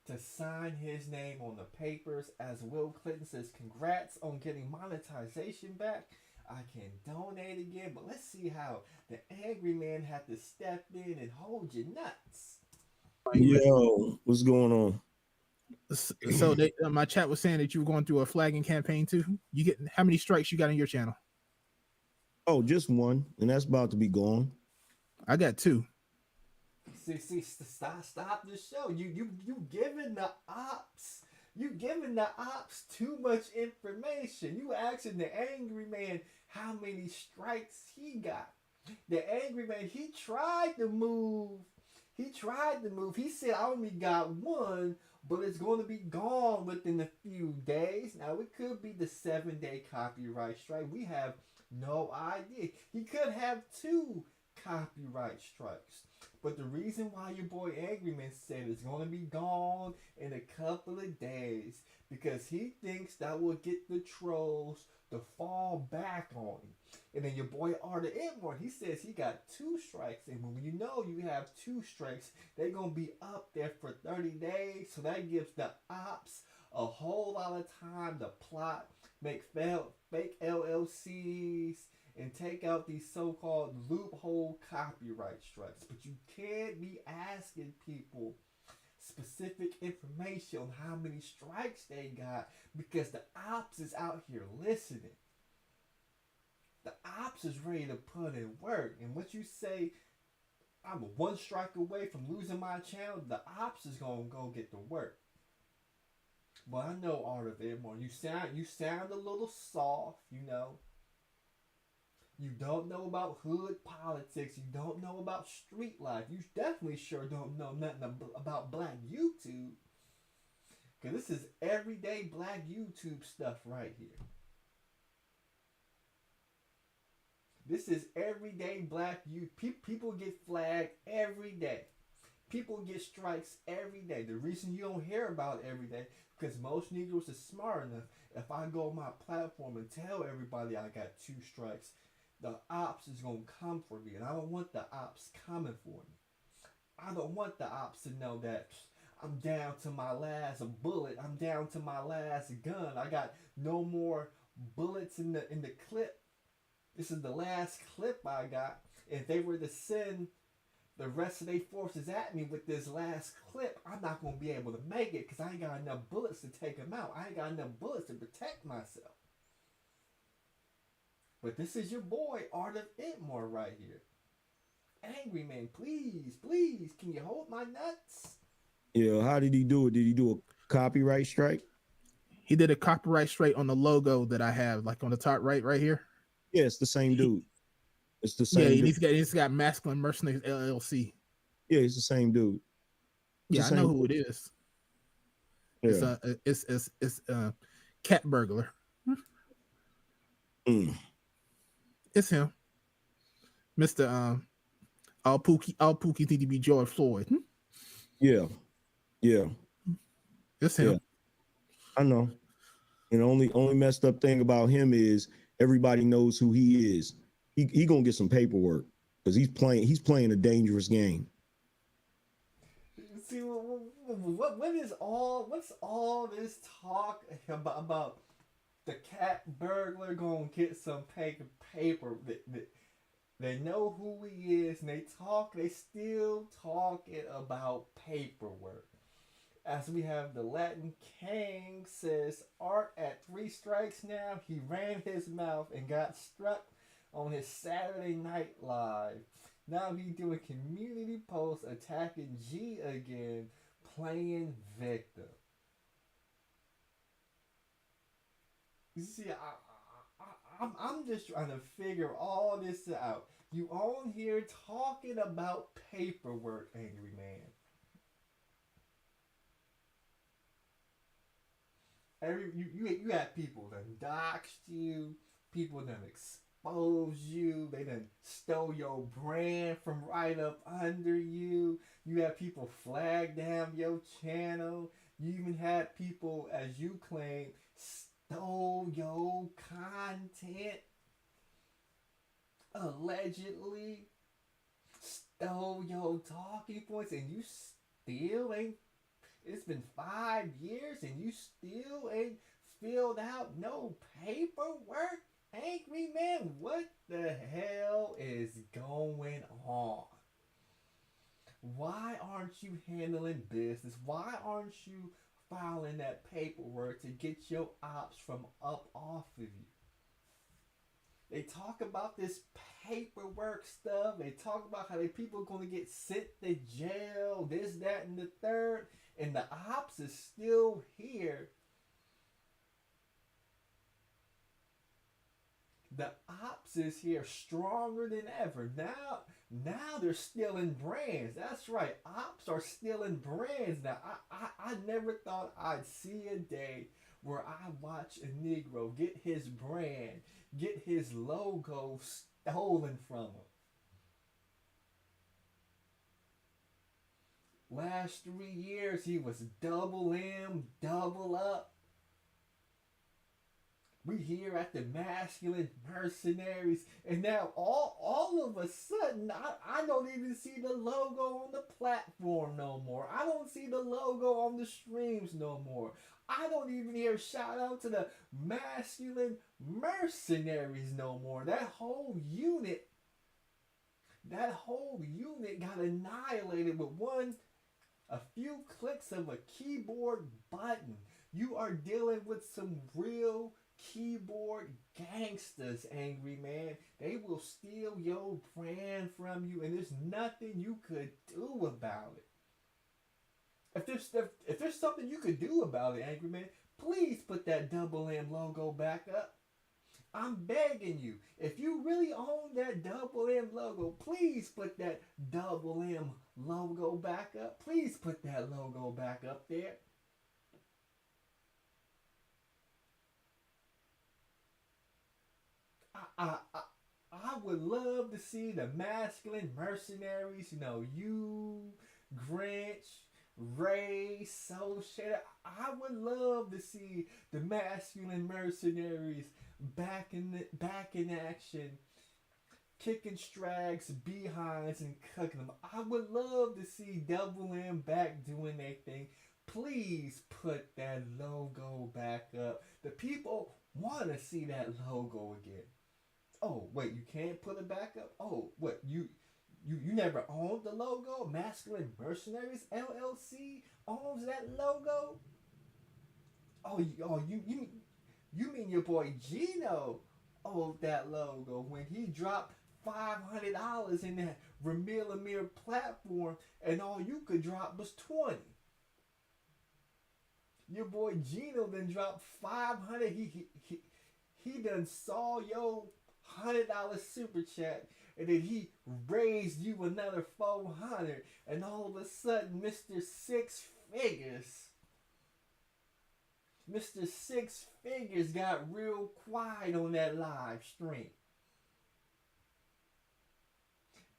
to sign his name on the papers. As Will Clinton says, congrats on getting monetization back. I can donate again, but let's see how the Angry Man had to step in and hold your nuts. Yo, what's going on? So my chat was saying that you were going through a flagging campaign too. You get how many strikes you got on your channel? Oh, just one, and that's about to be gone. I got 2. See, stop the show. You giving the ops. You giving the ops too much information. You asking the Angry Man how many strikes he got. The Angry Man, he tried to move. He said I only got one, but it's going to be gone within a few days. Now it could be the 7-day copyright strike. We have no idea. He could have 2 copyright strikes. But the reason why your boy Angry Man said it's going to be gone in a couple of days because he thinks that will get the trolls to fall back on him. And then your boy Art of Idmore, he says he got 2 strikes. And when you know you have 2 strikes, they're going to be up there for 30 days. So that gives the ops a whole lot of time to plot, make fake LLCs, and take out these so-called loophole copyright strikes. But you can't be asking people specific information on how many strikes they got because the ops is out here listening. The ops is ready to put in work. And what you say, I'm 1 strike away from losing my channel, the ops is going to go get the work. But I know Art of Idmore. You sound a little soft, you know. You don't know about hood politics. You don't know about street life. You definitely sure don't know nothing about black YouTube. Because this is everyday black YouTube stuff right here. This is everyday black YouTube. People get flagged every day. People get strikes every day. The reason you don't hear about it every day because most Negroes are smart enough. If I go on my platform and tell everybody I got 2 strikes, the ops is going to come for me. And I don't want the ops coming for me. I don't want the ops to know that I'm down to my last bullet. I'm down to my last gun. I got no more bullets in the clip. This is the last clip I got. If they were to send the rest of their forces at me with this last clip, I'm not going to be able to make it because I ain't got enough bullets to take them out. I ain't got enough bullets to protect myself. But this is your boy, Art of Idmore, right here. Angry Man, please, can you hold my nuts? Yeah, how did he do it? Did he do a copyright strike? He did a copyright straight on the logo that I have, like on the top right here. Yeah, it's the same dude. It's the Yeah, same and dude. he's got Masculine Mercenaries LLC. Yeah, it's the same dude. It's the Yeah, I know same. who it is. It's Yeah. Cat Burglar. Mm. It's him, Mister all Pookie need to be George Floyd. Yeah. Yeah. It's Yeah. him. I know. And the only messed up thing about him is everybody knows who he is. He gonna get some paperwork because he's playing a dangerous game. See, what's all this talk about the cat burglar gonna get some paper? They know who he is, and they still talking about paperwork. As we have the Latin King says, Art at 3 strikes now. He ran his mouth and got struck on his Saturday Night Live. Now he doing community posts attacking G again, playing victim. You see, I'm just trying to figure all this out. You on here talking about paperwork, Angry Man. You got people that doxed you, people that exposed you, they done stole your brand from right up under you. You have people flag down your channel. You even had people, as you claim, stole your content. Allegedly stole your talking points, and you still ain't. It's been 5 years and you still ain't filled out no paperwork? Angry Man, what the hell is going on? Why aren't you handling business? Why aren't you filing that paperwork to get your ops from up off of you? They talk about this paperwork stuff. They talk about how people are going to get sent to jail, this, that, and the third. And the ops is still here. The ops is here stronger than ever. Now they're stealing brands. That's right. Ops are stealing brands. Now, I never thought I'd see a day where I watch a Negro get his brand, get his logo stolen from him. Last 3 years, he was double M, double up. We here at the masculine mercenaries, and now all of a sudden, I don't even see the logo on the platform no more. I don't see the logo on the streams no more. I don't even hear shout out to the masculine mercenaries no more. That whole unit got annihilated with a few clicks of a keyboard button. You are dealing with some real keyboard gangsters, Angry Man. They will steal your brand from you, and there's nothing you could do about it. If there's something you could do about it, Angry Man, please put that double M logo back up. I'm begging you. If you really own that double M logo, please put that double M logo back up. Please put that logo back up there. I would love to see the masculine mercenaries, you, Grinch, Ray, Soul Shader. I would love to see the masculine mercenaries back in action, kicking strags, behinds, and cooking them. I would love to see Double M back doing their thing. Please put that logo back up. The people want to see that logo again. Oh, wait, you can't put it back up? Oh, what, you never owned the logo? Masculine Mercenaries LLC owns that logo? You mean your boy Gino owned that logo when he dropped $500 in that Ramir platform, and all you could drop was 20. Your boy Gino then dropped 500. He done saw your $100 super chat, and then he raised you another 400, and all of a sudden, Mr. Six Figures got real quiet on that live stream.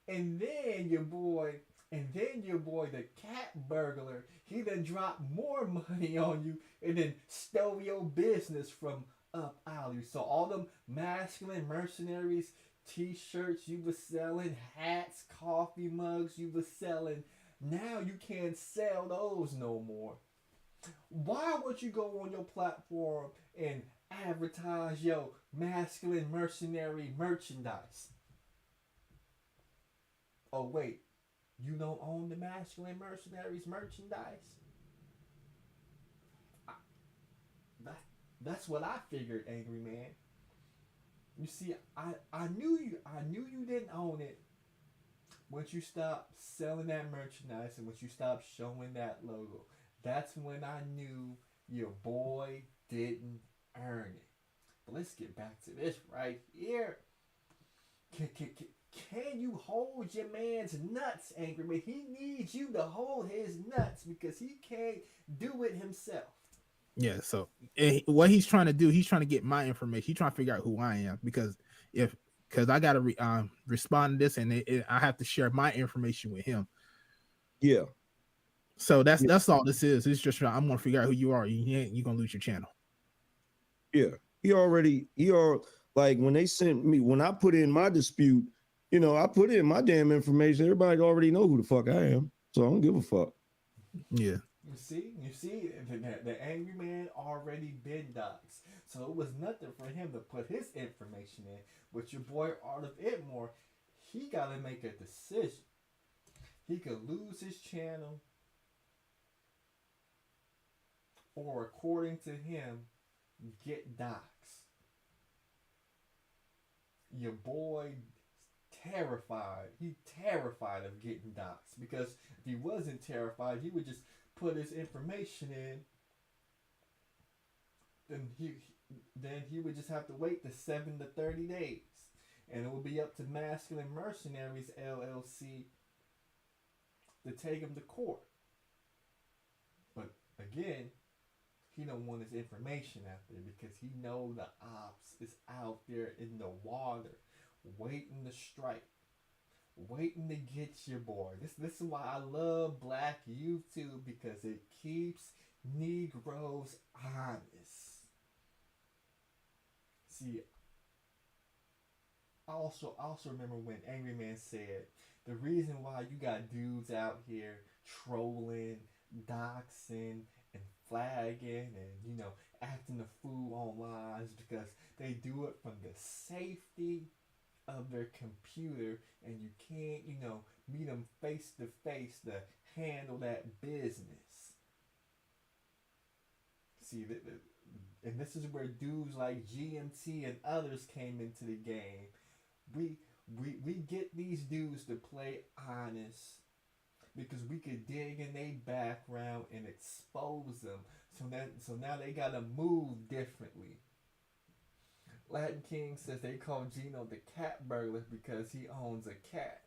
And then your boy, the cat burglar, he done dropped more money on you and then stole your business from up alley. So all them masculine mercenaries, t-shirts you was selling, hats, coffee mugs you was selling, now you can't sell those no more. Why would you go on your platform and advertise your masculine mercenary merchandise? Oh wait, you don't own the masculine mercenaries merchandise? I, that's what I figured, Angry Man. You see, I knew you didn't own it once you stopped selling that merchandise and once you stopped showing that logo. That's when I knew your boy didn't earn it. But let's get back to this right here. Can you hold your man's nuts, Angry Man? He needs you to hold his nuts because he can't do it himself. Yeah, so what he's trying to do, he's trying to get my information. He's trying to figure out who I am because I got to respond to this, and I have to share my information with him. Yeah. So that's all this is. It's just I'm gonna figure out who you are. You're gonna lose your channel. Yeah, he like when they sent me, when I put in my dispute, I put in my damn information. Everybody already know who the fuck I am, so I don't give a fuck. Yeah. You see, the Angry Man already been doxed, so it was nothing for him to put his information in. But your boy Art of Itmore, he got to make a decision. He could lose his channel, or according to him, get doxed. Your boy terrified. He terrified of getting doxed because if he wasn't terrified, he would just put his information in, then he would just have to wait the 7 to 30 days, and it would be up to Masculine Mercenaries LLC to take him to court. But again, he don't want his information out there because he know the Opps is out there in the water waiting to strike, waiting to get your boy. This is why I love Black YouTube, because it keeps Negroes honest. See, I also remember when Angry Man said the reason why you got dudes out here trolling, doxing, and flagging, and acting a fool online is because they do it from the safety of their computer, and you can't, meet them face to face to handle that business. See, and this is where dudes like GMT and others came into the game. We get these dudes to play honest because we could dig in their background and expose them. So now they gotta move differently. Latin King says they call Gino the cat burglar because he owns a cat.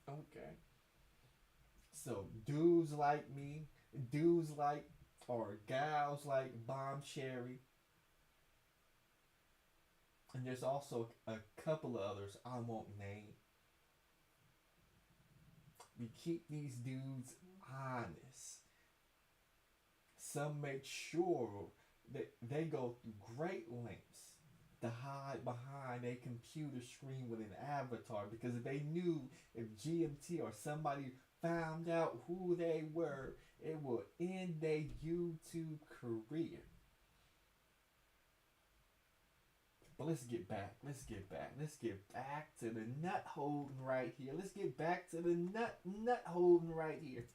Okay. So dudes like me, or gals like Bomb Cherry, and there's also a couple of others I won't name. We keep these dudes honest. Some make sure that they go through great lengths to hide behind a computer screen with an avatar, because if they knew if GMT or somebody found out who they were, it would end their YouTube career. But let's get back to the nut holding right here. Let's get back to the nut holding right here.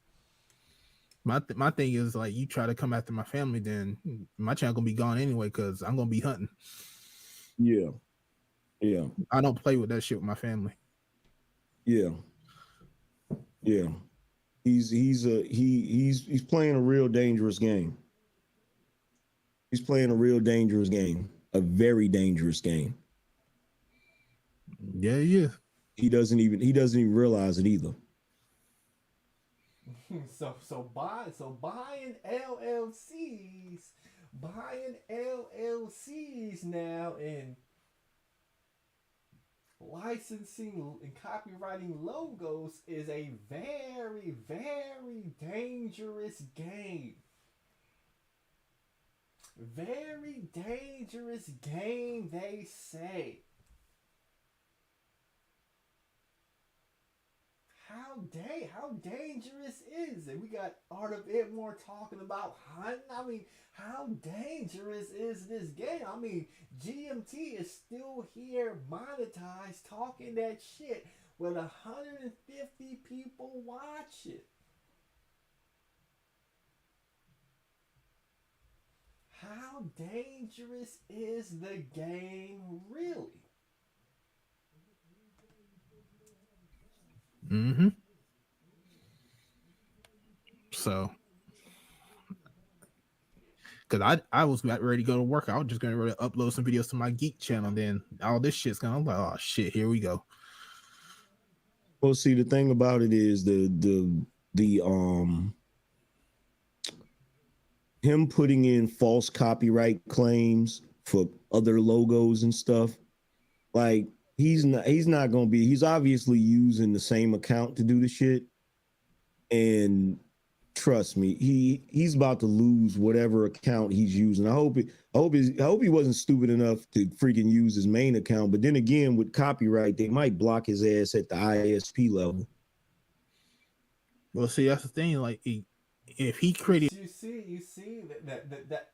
My thing is, like, you try to come after my family, then my channel gonna be gone anyway because I'm gonna be hunting. Yeah. Yeah. I don't play with that shit with my family. Yeah. Yeah. He's playing a real dangerous game. He's playing a real dangerous game. A very dangerous game. Yeah, yeah. He doesn't even realize it either. Buying LLCs now, and licensing and copywriting logos is a very, very dangerous game. Very dangerous game, they say. How dangerous is it? We got Art of It More talking about hunting. I mean, how dangerous is this game? I mean, GMT is still here monetized talking that shit with 150 people watch it. How dangerous is the game really? Mm-hmm. So, because I was ready to go to work. I was just going to upload some videos to my geek channel. Then all this shit's going to, I'm like, oh shit, here we go. Well, see, the thing about it is the him putting in false copyright claims for other logos and stuff. Like he's not gonna be. He's obviously using the same account to do the shit, and trust me, he's about to lose whatever account he's using. I hope he wasn't stupid enough to freaking use his main account. But then again, with copyright, they might block his ass at the ISP level. Well, see, that's the thing. Like, if he created, You see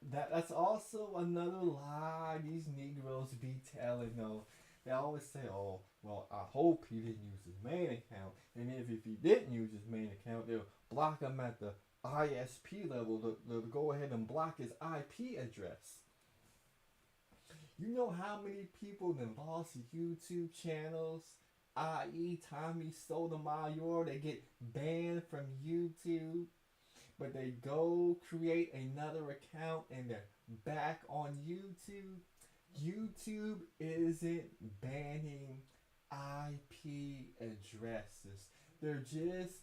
that's also another lie these Negroes be telling though. They always say, "Oh, well, I hope he didn't use his main account," and if he didn't use his main account, they'll block him at the ISP level to go ahead and block his IP address. You know how many people have lost YouTube channels, i.e., Tommy Sotomayor, they get banned from YouTube, but they go create another account and they're back on YouTube. YouTube isn't banning IP addresses. They're just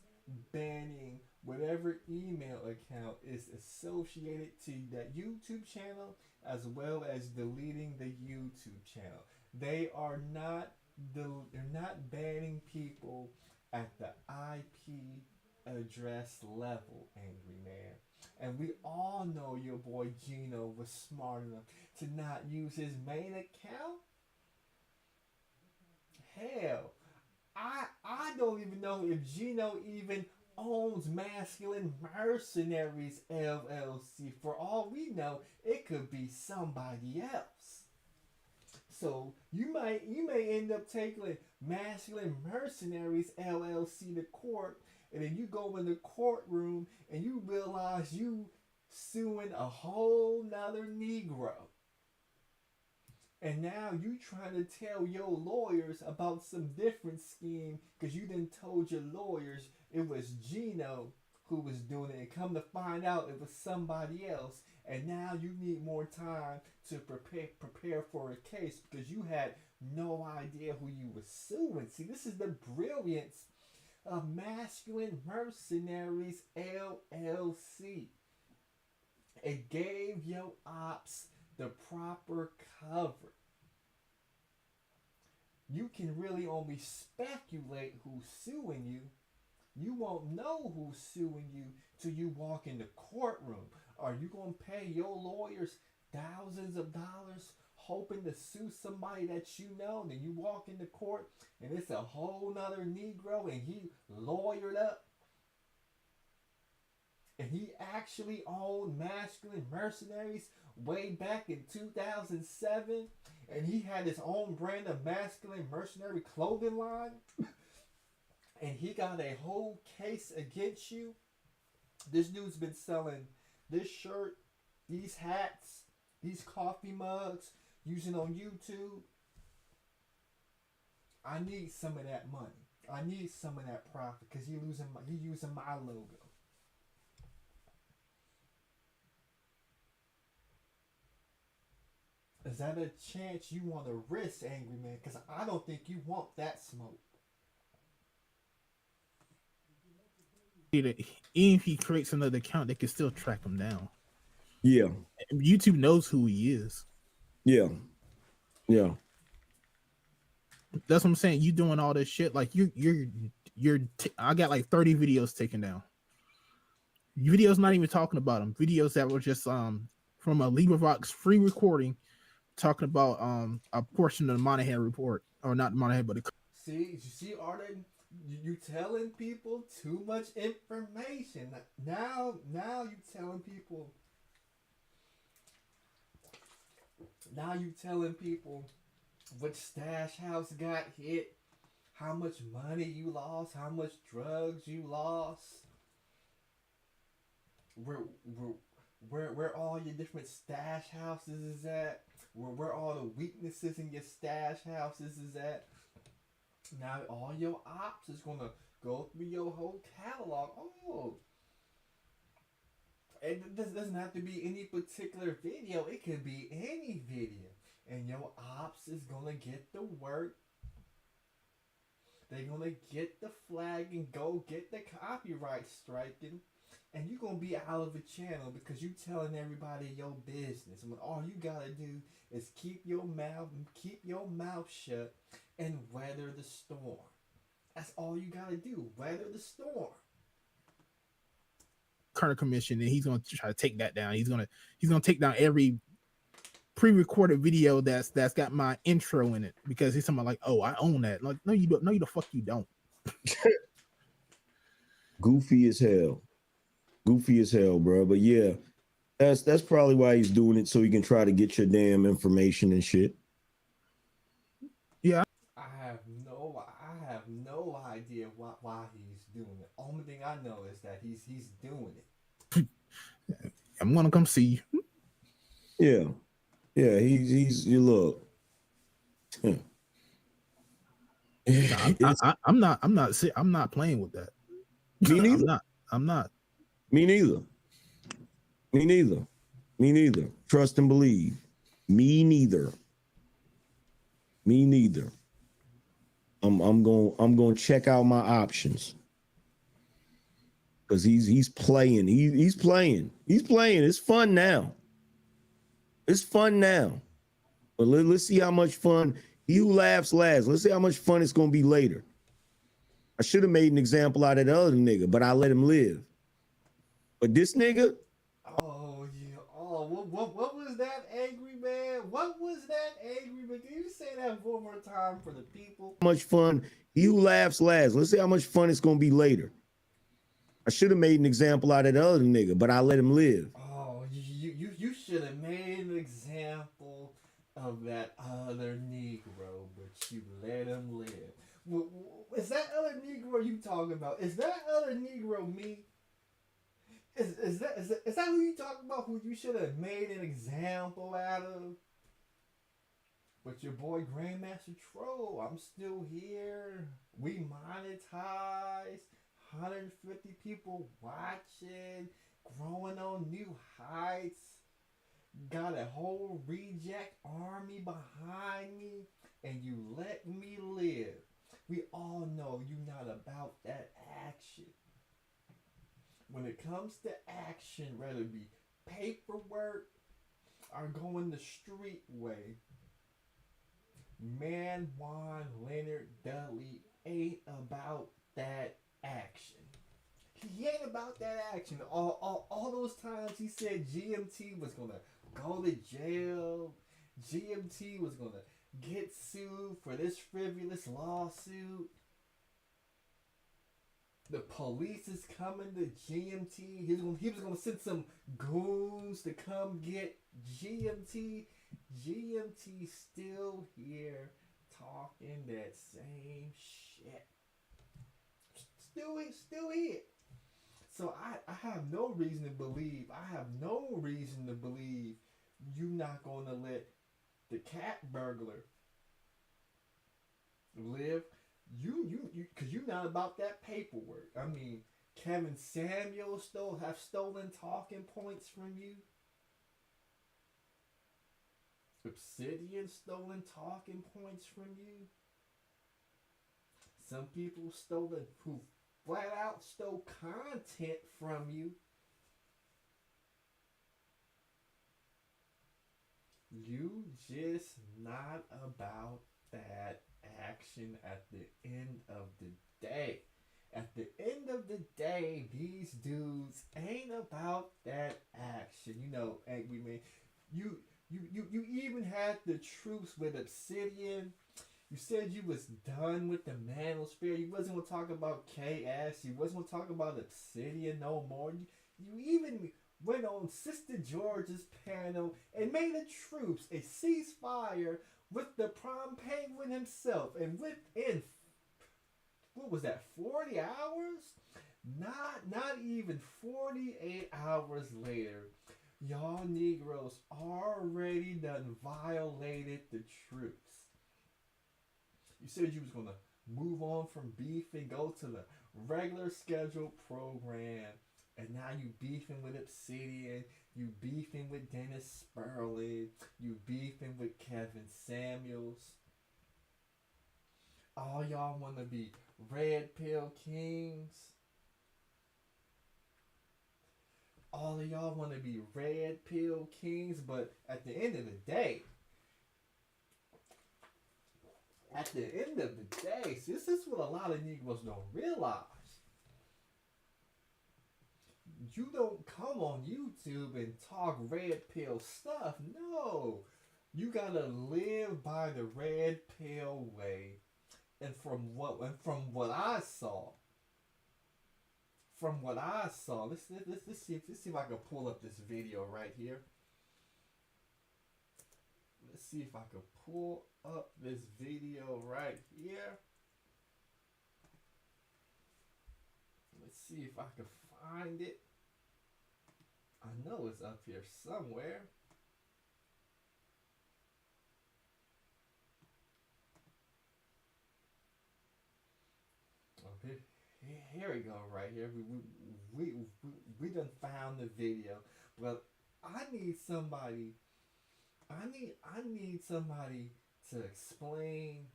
banning whatever email account is associated to that YouTube channel, as well as deleting the YouTube channel. They are not they're not banning people at the IP address level, Angry Man. And we all know your boy Gino was smart enough to not use his main account. Hell, I don't even know if Gino even owns Masculine Mercenaries LLC. For all we know, it could be somebody else. So you may end up taking Masculine Mercenaries LLC to court, and then you go in the courtroom and you realize you suing a whole nother Negro. And now you trying to tell your lawyers about some different scheme because you didn't told your lawyers it was Gino who was doing it, and come to find out it was somebody else. And now you need more time to prepare for a case because you had no idea who you were suing. See, this is the brilliance of Masculine Mercenaries LLC. It gave your ops the proper cover. You can really only speculate who's suing you. You won't know who's suing you till you walk in the courtroom. Are you going to pay your lawyers thousands of dollars hoping to sue somebody that you know? Then you walk into court and it's a whole nother Negro and he lawyered up and he actually owned Masculine Mercenaries way back in 2007, and he had his own brand of Masculine Mercenary clothing line, and he got a whole case against you. This dude's been selling this shirt, these hats, these coffee mugs, using on YouTube. I need some of that money. I need some of that profit because you using my logo. Is that a chance you want to risk, Angry Man? Because I don't think you want that smoke. Even if he creates another account, they can still track him down. Yeah. YouTube knows who he is. Yeah. Yeah. That's what I'm saying. You doing all this shit, like I got like 30 videos taken down. Videos not even talking about them. Videos that were just from a LibreVox free recording talking about a portion of the Monahan report, or not Monahan, but the See, you see, Arden, you telling people too much information. Now you telling people. Now you telling people which stash house got hit, how much money you lost, how much drugs you lost, where where where all your different stash houses is at, where all the weaknesses in your stash houses is at. Now all your ops is gonna go through your whole catalog. Oh, it doesn't have to be any particular video. It could be any video, and your ops is gonna get the work. They're gonna get the flag and go get the copyright striking, and you're gonna be out of the channel because you telling everybody your business. When all you gotta do is keep your mouth shut, and weather the storm. That's all you gotta do. Weather the storm. Kerner Commission, and he's gonna try to take that down. He's gonna take down every pre-recorded video that's got my intro in it because he's something like, oh, I own that. Like, no, you don't. No, you the fuck you don't. Goofy as hell. Goofy as hell, bro. But yeah, that's probably why he's doing it, so he can try to get your damn information and shit. Yeah. I have no idea why he's doing it. Only thing I know is that he's doing it. I'm gonna come see you. Yeah. Yeah, he's you look. I'm not playing with that. Me neither. I'm not. Me neither. Me neither. Me neither. Trust and believe. Me neither. Me neither. I'm going to check out my options. Cuz he's playing. He's playing. He's playing. It's fun now. It's fun now. But let's see how much fun. He who laughs last. Let's see how much fun it's going to be later. I should have made an example out of the other nigga, but I let him live. But this nigga, oh yeah. Oh, what was that, Angry Man? What was that, Angry Man? Can you say that one more time for the people? how much fun. He who laughs last. Let's see how much fun it's going to be later. I should have made an example out of the other nigga, but I let him live. Oh, you should have made an example of that other Negro, but you let him live. Is that other Negro you talking about? Is that other Negro me? Is that who you talking about? Who you should have made an example out of? But your boy Grandmaster Troll, I'm still here. We monetized. 150 people watching. Growing on new heights. Got a whole reject army behind me. And you let me live. We all know you not about that action. When it comes to action, whether it be paperwork or going the street way, Man Juan Leonard Dudley ain't about that action. He ain't about that action. All those times he said GMT was gonna go to jail, GMT was gonna get sued for this frivolous lawsuit. The police is coming to GMT. He was gonna send some goons to come get GMT. GMT still here talking that same shit. Still here. So I have no reason to believe. I have no reason to believe you not gonna let the cat burglar Live, because you not about that paperwork. I mean, Kevin Samuels have stolen talking points from you. Obsidian stolen talking points from you. Some people stolen who flat out stole content from you. You just not about that action at the end of the day. At the end of the day, these dudes ain't about that action. You know, Angry Man, you you even had the truce with Obsidian. You said you was done with the Manosphere. You wasn't gonna talk about KS. You wasn't gonna talk about Obsidian no more. You even went on Sister George's panel and made a truce, a ceasefire with the Prom Penguin himself. And within, what was that, 40 hours? Not even 48 hours later, y'all Negroes already done violated the truce. You said you was gonna move on from beef and go to the regular scheduled program, and now you beefing with Obsidian, you beefing with Dennis Sperling, you beefing with Kevin Samuels. All y'all wanna be red pill kings. All of y'all wanna be red pill kings, but at the end of the day, see, this is what a lot of Negroes don't realize. You don't come on YouTube and talk red pill stuff. No. You gotta live by the red pill way. And from what I saw, let's see if I can pull up this video right here. Let's see if I can pull up this video right here. Let's see if I can find it. I know it's up here somewhere. Okay, here we go. Right here, we done found the video, but I need somebody. I need somebody to explain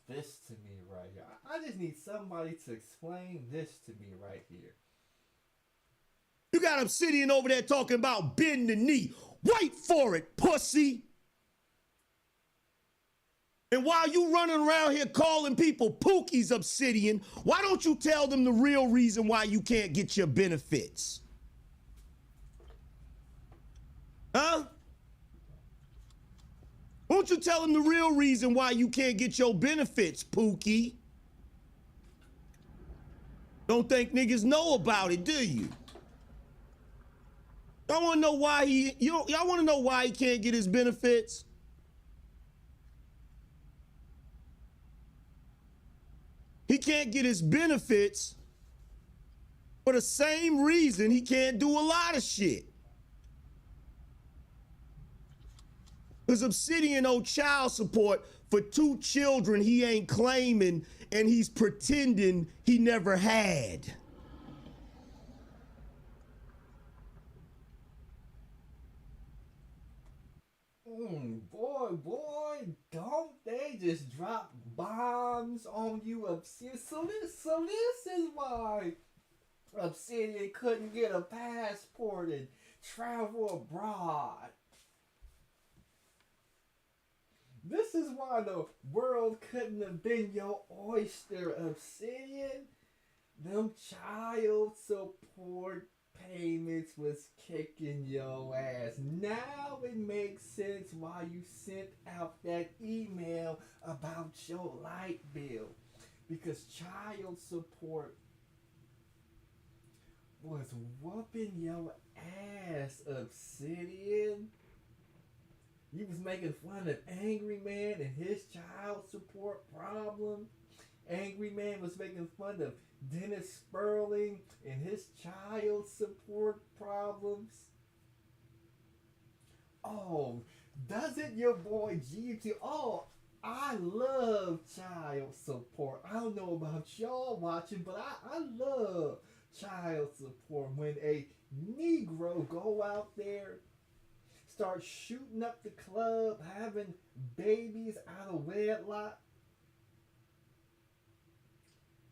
this to me right here. I just need somebody to explain this to me right here. You got Obsidian over there talking about bend the knee. Wait for it, pussy. And while you running around here calling people Pookie's Obsidian, why don't you tell them the real reason why you can't get your benefits? Huh? Won't you tell them the real reason why you can't get your benefits, Pookie? Don't think niggas know about it, do you? Y'all want to know why y'all want to know why he can't get his benefits? He can't get his benefits for the same reason he can't do a lot of shit. Because Obsidian owed child support for 2 children he ain't claiming, and he's pretending he never had. Boy, don't they just drop bombs on you, Obsidian? So this is why Obsidian couldn't get a passport and travel abroad. This is why the world couldn't have been your oyster, Obsidian. Them child support payments was kicking your ass. Now it makes sense why you sent out that email about your light bill. Because child support was whooping your ass, Obsidian. You was making fun of Angry Man and his child support problem. Angry Man was making fun of Dennis Sperling and his child support problems. Oh, doesn't your boy GT? Oh, I I love child support. I don't know about y'all watching, but I love child support. When a Negro go out there, start shooting up the club, having babies out of wedlock,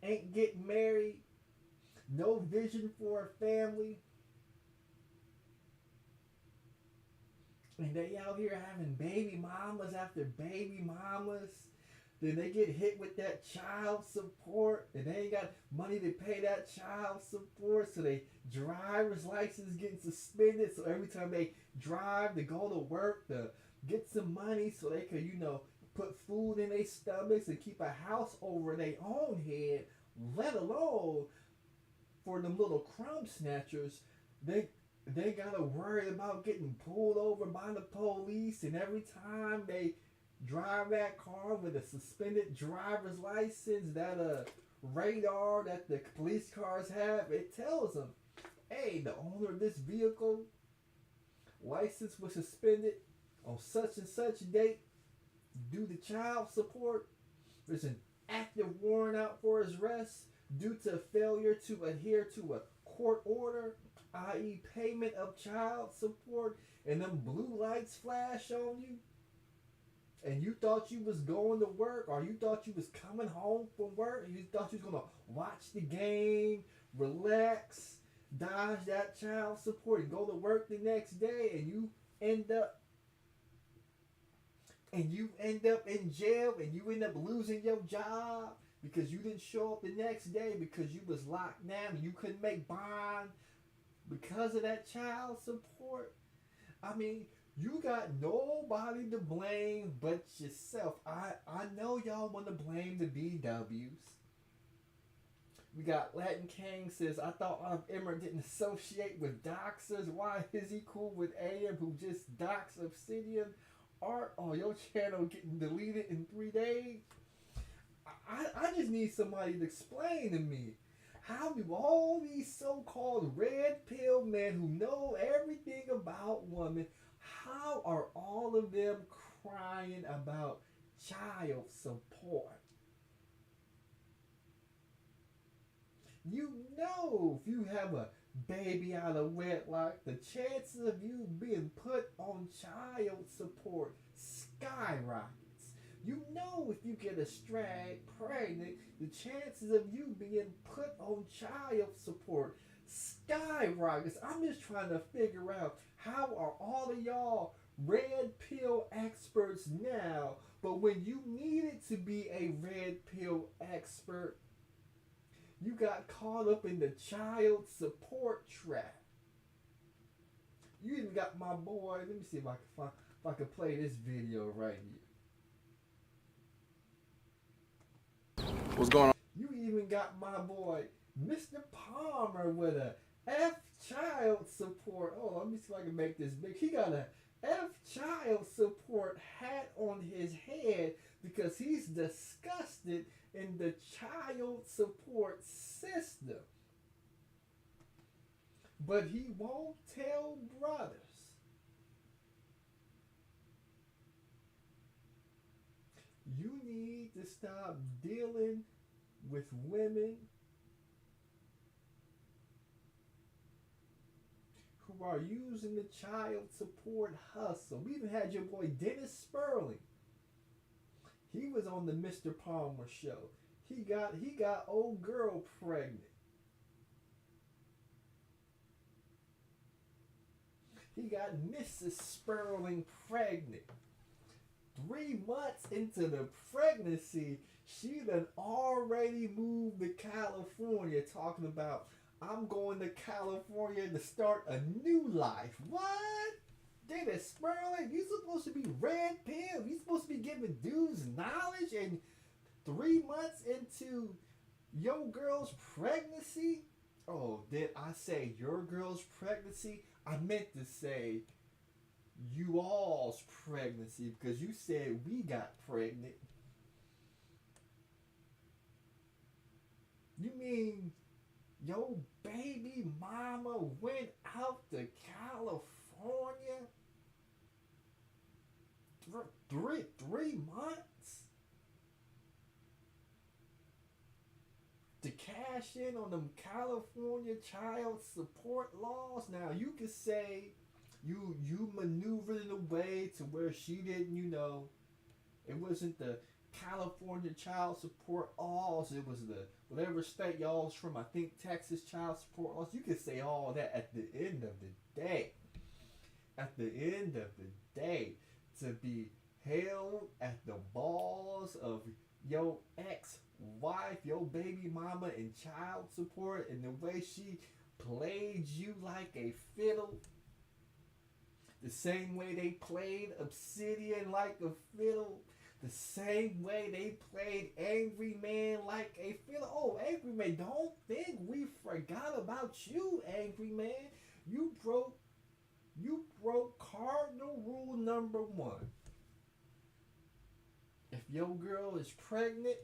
ain't getting married, no vision for a family, and they out here having baby mamas after baby mamas. Then they get hit with that child support, and they ain't got money to pay that child support, so they driver's license getting suspended. So every time they drive to go to work to get some money, so they could, put food in their stomachs and keep a house over their own head, let alone for them little crumb snatchers. They gotta worry about getting pulled over by the police, and every time they drive that car with a suspended driver's license, that radar that the police cars have, it tells them, hey, the owner of this vehicle license was suspended on such and such date due to child support. There's an active warrant out for his arrest due to failure to adhere to a court order, i.e. payment of child support, and them blue lights flash on you, and you thought you was going to work, or you thought you was coming home from work, and you thought you was going to watch the game, relax, dodge that child support, and go to work the next day, and you end up in jail, and you end up losing your job because you didn't show up the next day because you was locked down and you couldn't make bond because of that child support. I mean, you got nobody to blame but yourself. I know y'all want to blame the BWs. We got Latin King says, I thought Emmer didn't associate with doxers. Why is he cool with AM who just doxed Obsidian art on your channel getting deleted in 3 days? I just need somebody to explain to me. How do all these so-called red pill men who know everything about women, how are all of them crying about child support? You know, if you have a baby out of wedlock, the chances of you being put on child support skyrockets. You know, if you get a strag pregnant, the chances of you being put on child support skyrockets. I'm just trying to figure out, how are all of y'all red pill experts now, but when you needed to be a red pill expert, you got caught up in the child support trap. You even got my boy, let me see if I can play this video right here. What's going on? You even got my boy, Mr. Palmer, with a F child support. Oh, let me see if I can make this big. He got a F child support hat on his head because he's disgusted in the child support system. But he won't tell brothers. You need to stop dealing with women who are using the child support hustle. We even had your boy Dennis Sperling. He was on the Mr. Palmer show. He got old girl pregnant. He got Mrs. Sperling pregnant. 3 months into the pregnancy, she done already moved to California, talking about, I'm going to California to start a new life. What? Dennis Sperling, you supposed to be red pill. You supposed to be giving dudes knowledge, and 3 months into your girl's pregnancy? Oh, did I say your girl's pregnancy? I meant to say you all's pregnancy, because you said we got pregnant. You mean your baby mama went out to California? Three months? cash in on them California child support laws. Now you could say you maneuvered in a way to where she didn't, it wasn't the California child support laws. It was the whatever state y'all's from. I think Texas child support laws. You could say all that at the end of the day. At the end of the day, to be held at the balls of your ex-wife, your baby mama, and child support, and the way she played you like a fiddle, the same way they played Obsidian like a fiddle, the same way they played Angry Man like a fiddle. Oh, Angry Man, don't think we forgot about you, Angry Man. You broke cardinal rule number 1. If your girl is pregnant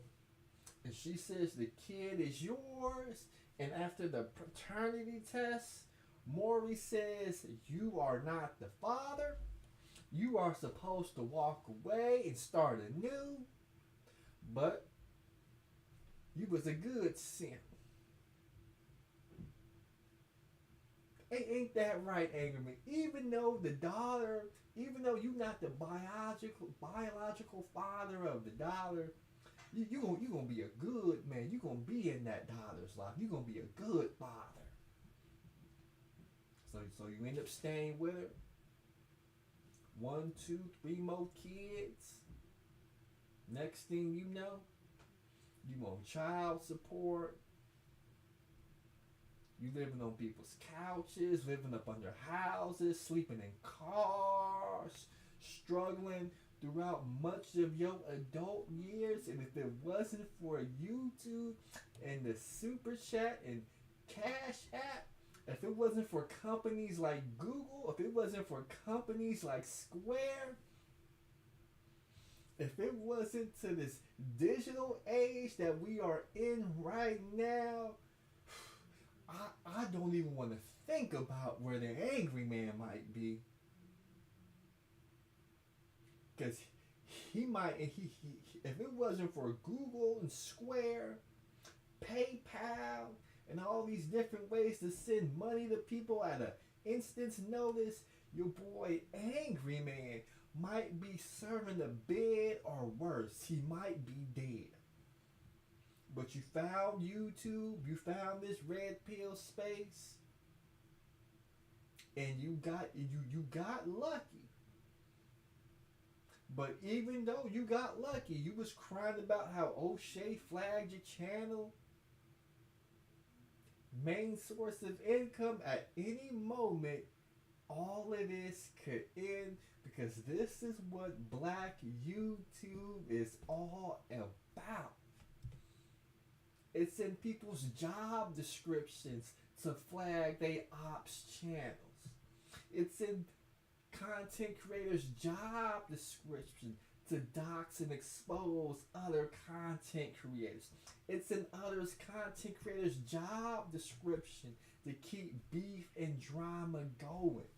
and she says the kid is yours, and after the paternity test, Maury says you are not the father, you are supposed to walk away and start anew. But you was a good simp. Ain't that right, Angerman? Even though you not the biological father of the dollar, you gonna be a good man. You gonna be in that dollar's life. You gonna be a good father. So you end up staying with her. 1, 2, 3 more kids. Next thing you know, you on child support. You living on people's couches, living up under houses, sleeping in cars, struggling throughout much of your adult years. And if it wasn't for YouTube and the Super Chat and Cash App, if it wasn't for companies like Google, if it wasn't for companies like Square, if it wasn't to this digital age that we are in right now, I don't even want to think about where the Angry Man might be. Because he might, if it wasn't for Google and Square, PayPal, and all these different ways to send money to people at an instant's notice, your boy Angry Man might be serving a bid, or worse, he might be dead. But you found YouTube, you found this red pill space, and you got lucky. But even though you got lucky, you was crying about how O'Shea flagged your channel. Main source of income, at any moment, all of this could end, because this is what Black YouTube is all about. It's in people's job descriptions to flag they Opps channels. It's in content creators' job description to dox and expose other content creators. It's in others' content creators' job description to keep beef and drama going.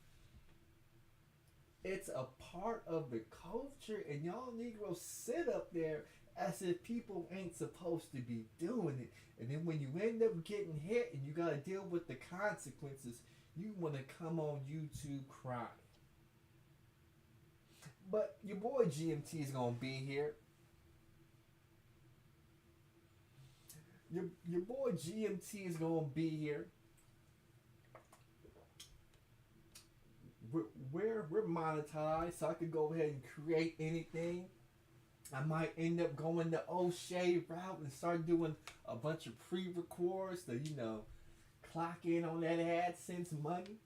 It's a part of the culture, and y'all Negroes sit up there as if people ain't supposed to be doing it. And then when you end up getting hit and you gotta deal with the consequences, you wanna come on YouTube crying. But your boy GMT is gonna be here. Your boy GMT is gonna be here. We're monetized, so I could go ahead and create anything. I might end up going the O'Shea route and start doing a bunch of pre-records to, clock in on that AdSense money.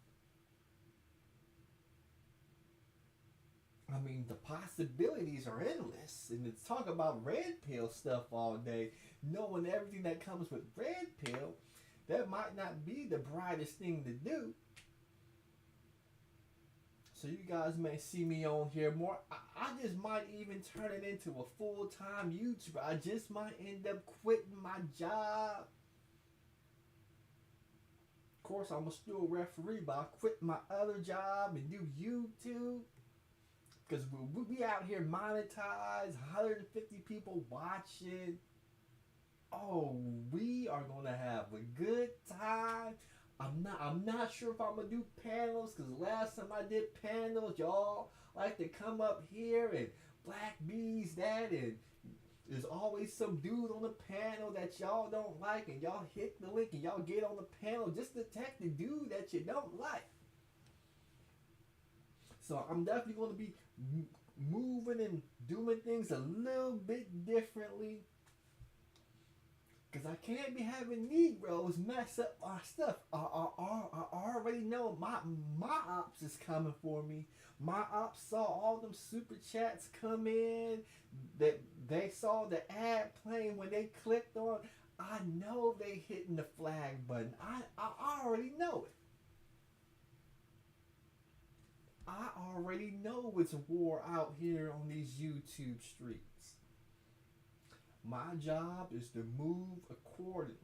I mean, the possibilities are endless. And to talk about red pill stuff all day, knowing everything that comes with red pill, that might not be the brightest thing to do. So you guys may see me on here more. I just might even turn it into a full-time YouTuber. I just might end up quitting my job. Of course, I'm still a referee, but I quit my other job and do YouTube. Because we out here monetized, 150 people watching. Oh, we are gonna have a good time. I'm not sure if I'm gonna do panels because last time I did panels, y'all like to come up here and black bees that, and there's always some dude on the panel that y'all don't like, and y'all hit the link and y'all get on the panel just to attack the dude that you don't like. So I'm definitely going to be moving and doing things a little bit differently. Because I can't be having Negroes mess up our stuff. I already know my ops is coming for me. My ops saw all them super chats come in. That they saw the ad playing when they clicked on. I know they hitting the flag button. I already know it. I already know it's war out here on these YouTube streets. My job is to move accordingly.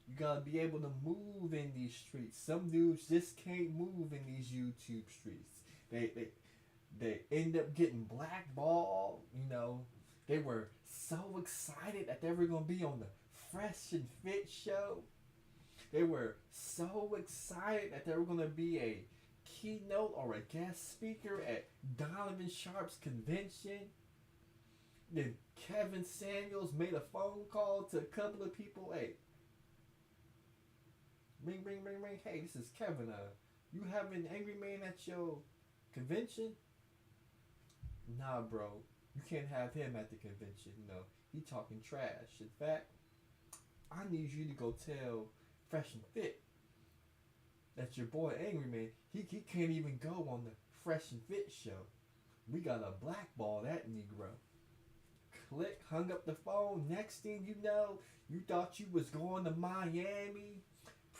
You gotta be able to move in these streets. Some dudes just can't move in these YouTube streets. They end up getting blackballed. You know, they were so excited that they were gonna be on the Fresh and Fit show. They were so excited that they were gonna be a keynote or a guest speaker at Donovan Sharp's convention. Then Kevin Samuels made a phone call to a couple of people. Hey, ring, ring, ring, ring. Hey, this is Kevin. You have an angry man at your convention? Nah, bro. You can't have him at the convention. You know, he talking trash. In fact, I need you to go tell Fresh and Fit that your boy Angry Man, he can't even go on the Fresh and Fit show. We gotta blackball that Negro. Click, hung up the phone. Next thing you know, you thought you was going to Miami.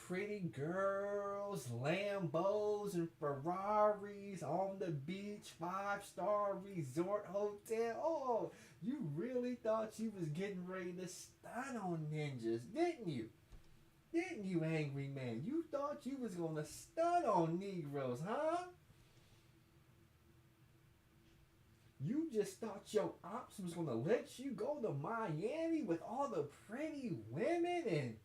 Pretty girls, Lambos, and Ferraris on the beach, 5-star resort hotel. Oh, you really thought you was getting ready to stun on ninjas, didn't you? Didn't you, Angry Man? You thought you was gonna stun on Negroes, huh? You just thought your ops was gonna let you go to Miami with all the pretty women and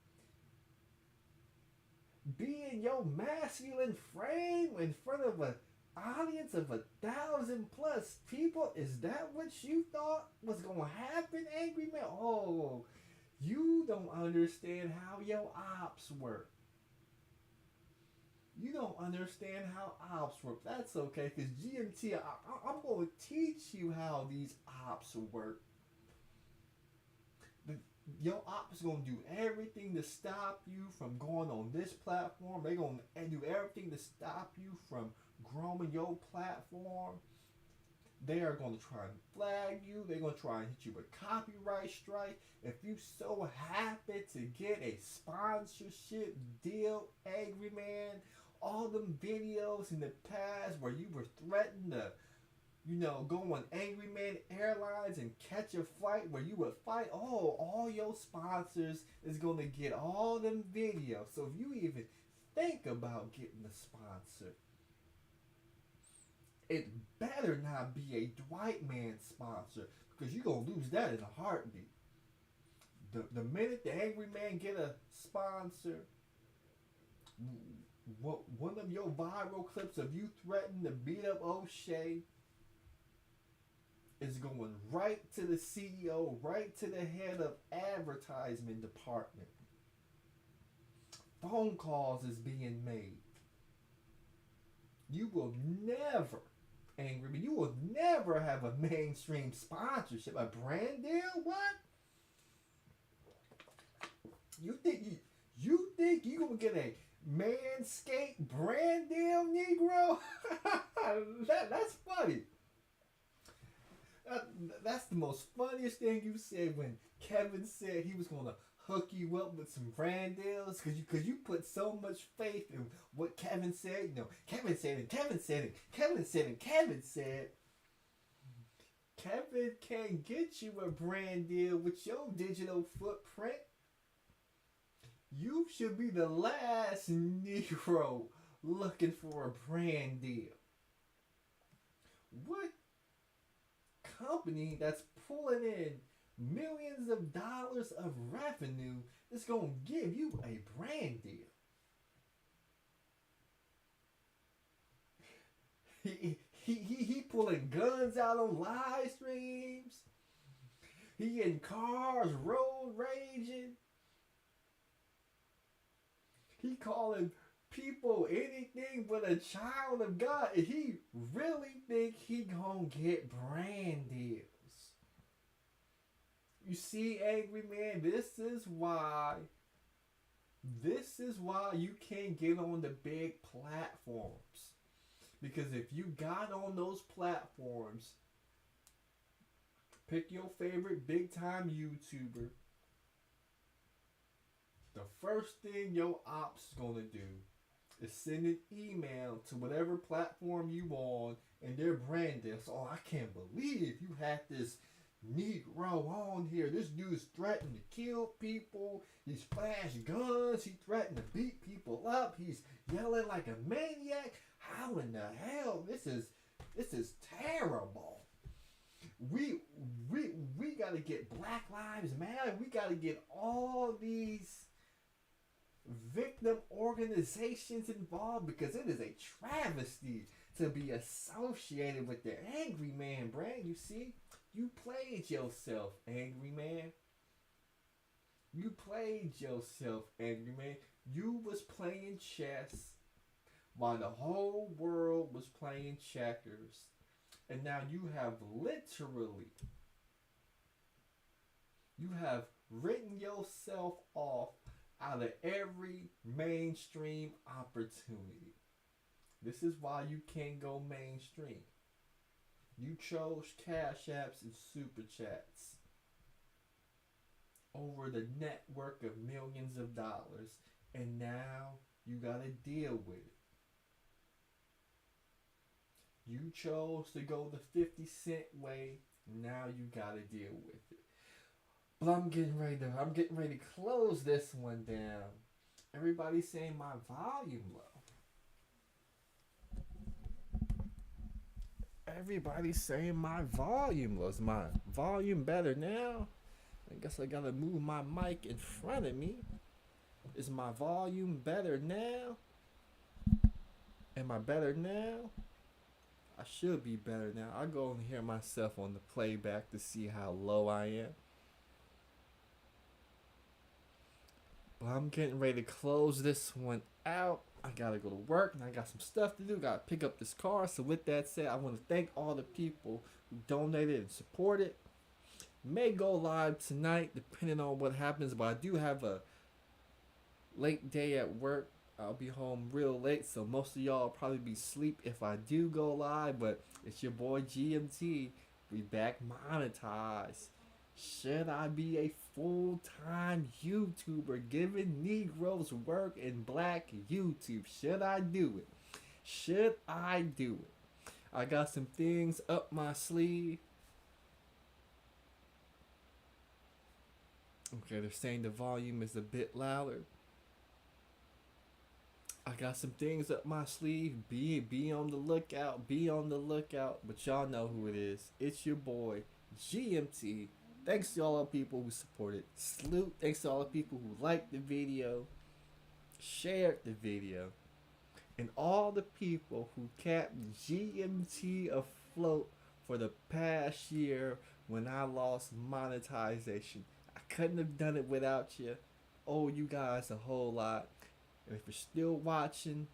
be in your masculine frame in front of an audience of 1,000 plus people? Is that what you thought was gonna happen, Angry Man? Oh, you don't understand how your ops work. You don't understand how ops work. That's okay, because GMT, I'm going to teach you how these ops work. Your ops is going to do everything to stop you from going on this platform. They're going to do everything to stop you from growing your platform. They are going to try and flag you. They're going to try and hit you with copyright strike. If you so happen to get a sponsorship deal, Angry Man, all them videos in the past where you were threatened to, you know, go on Angry Man Airlines and catch a flight where you would fight, all your sponsors is going to get all them videos. So if you even think about getting a sponsor, it better not be a Dwight Man sponsor, because you're going to lose that in a heartbeat. The minute the Angry Man get a sponsor, one of your viral clips of you threatening to beat up O'Shea is going right to the CEO, right to the head of advertisement department. Phone calls is being made. You will never, Angry Man, you will never have a mainstream sponsorship. A brand deal? What? You think you gonna get a Manscaped brand deal, Negro? That's funny. That's the most funniest thing you said when Kevin said he was gonna hook you up with some brand deals, because you put so much faith in what Kevin said. You know, Kevin said it, Kevin said it, Kevin said it, Kevin said. Kevin can't get you a brand deal with your digital footprint. You should be the last Negro looking for a brand deal. What company that's pulling in millions of dollars of revenue that's going to give you a brand deal. He pulling guns out on live streams. He in cars road raging. He calling people anything but a child of God. And he really think he gonna get brand deals. You see, Angry Man, this is why you can't get on the big platforms. Because if you got on those platforms, pick your favorite big time YouTuber, the first thing your ops is gonna do is send an email to whatever platform you on and their brand deal. So, oh, I can't believe you had this Negro on here. This dude's threatening to kill people. He's flashed guns. He threatened to beat people up. He's yelling like a maniac. How in the hell? This is terrible. We gotta get Black Lives Matter. We gotta get all these victim organizations involved, because it is a travesty to be associated with the Angry Man brand. You see, you played yourself, Angry Man. You played yourself, Angry Man. You was playing chess while the whole world was playing checkers. And now you have written yourself off out of every mainstream opportunity. This is why you can't go mainstream. You chose Cash Apps and Super Chats over the network of millions of dollars, and now you gotta deal with it. You chose to go the 50 Cent way, now you gotta deal with it. But I'm getting ready to close this one down. Everybody's saying my volume low. Everybody's saying my volume low. Is my volume better now? I guess I gotta move my mic in front of me. Is my volume better now? Am I better now? I should be better now. I go and hear myself on the playback to see how low I am. But I'm getting ready to close this one out. I gotta go to work and I got some stuff to do. Gotta pick up this car. So with that said, I want to thank all the people who donated and supported. May go live tonight depending on what happens, but I do have a late day at work. I'll be home real late, so most of y'all will probably be asleep if I do go live, but it's your boy GMT. We back monetized. Should I be a full-time YouTuber giving Negroes work in Black YouTube? Should I do it? Should I do it? I got some things up my sleeve. Okay, they're saying the volume is a bit louder. I got some things up my sleeve. Be on the lookout. Be on the lookout. But y'all know who it is. It's your boy, GMT. Thanks to all the people who supported. Salute. Thanks to all the people who liked the video, shared the video, and all the people who kept GMT afloat for the past year when I lost monetization. I couldn't have done it without you. Oh, you guys a whole lot. And if you're still watching,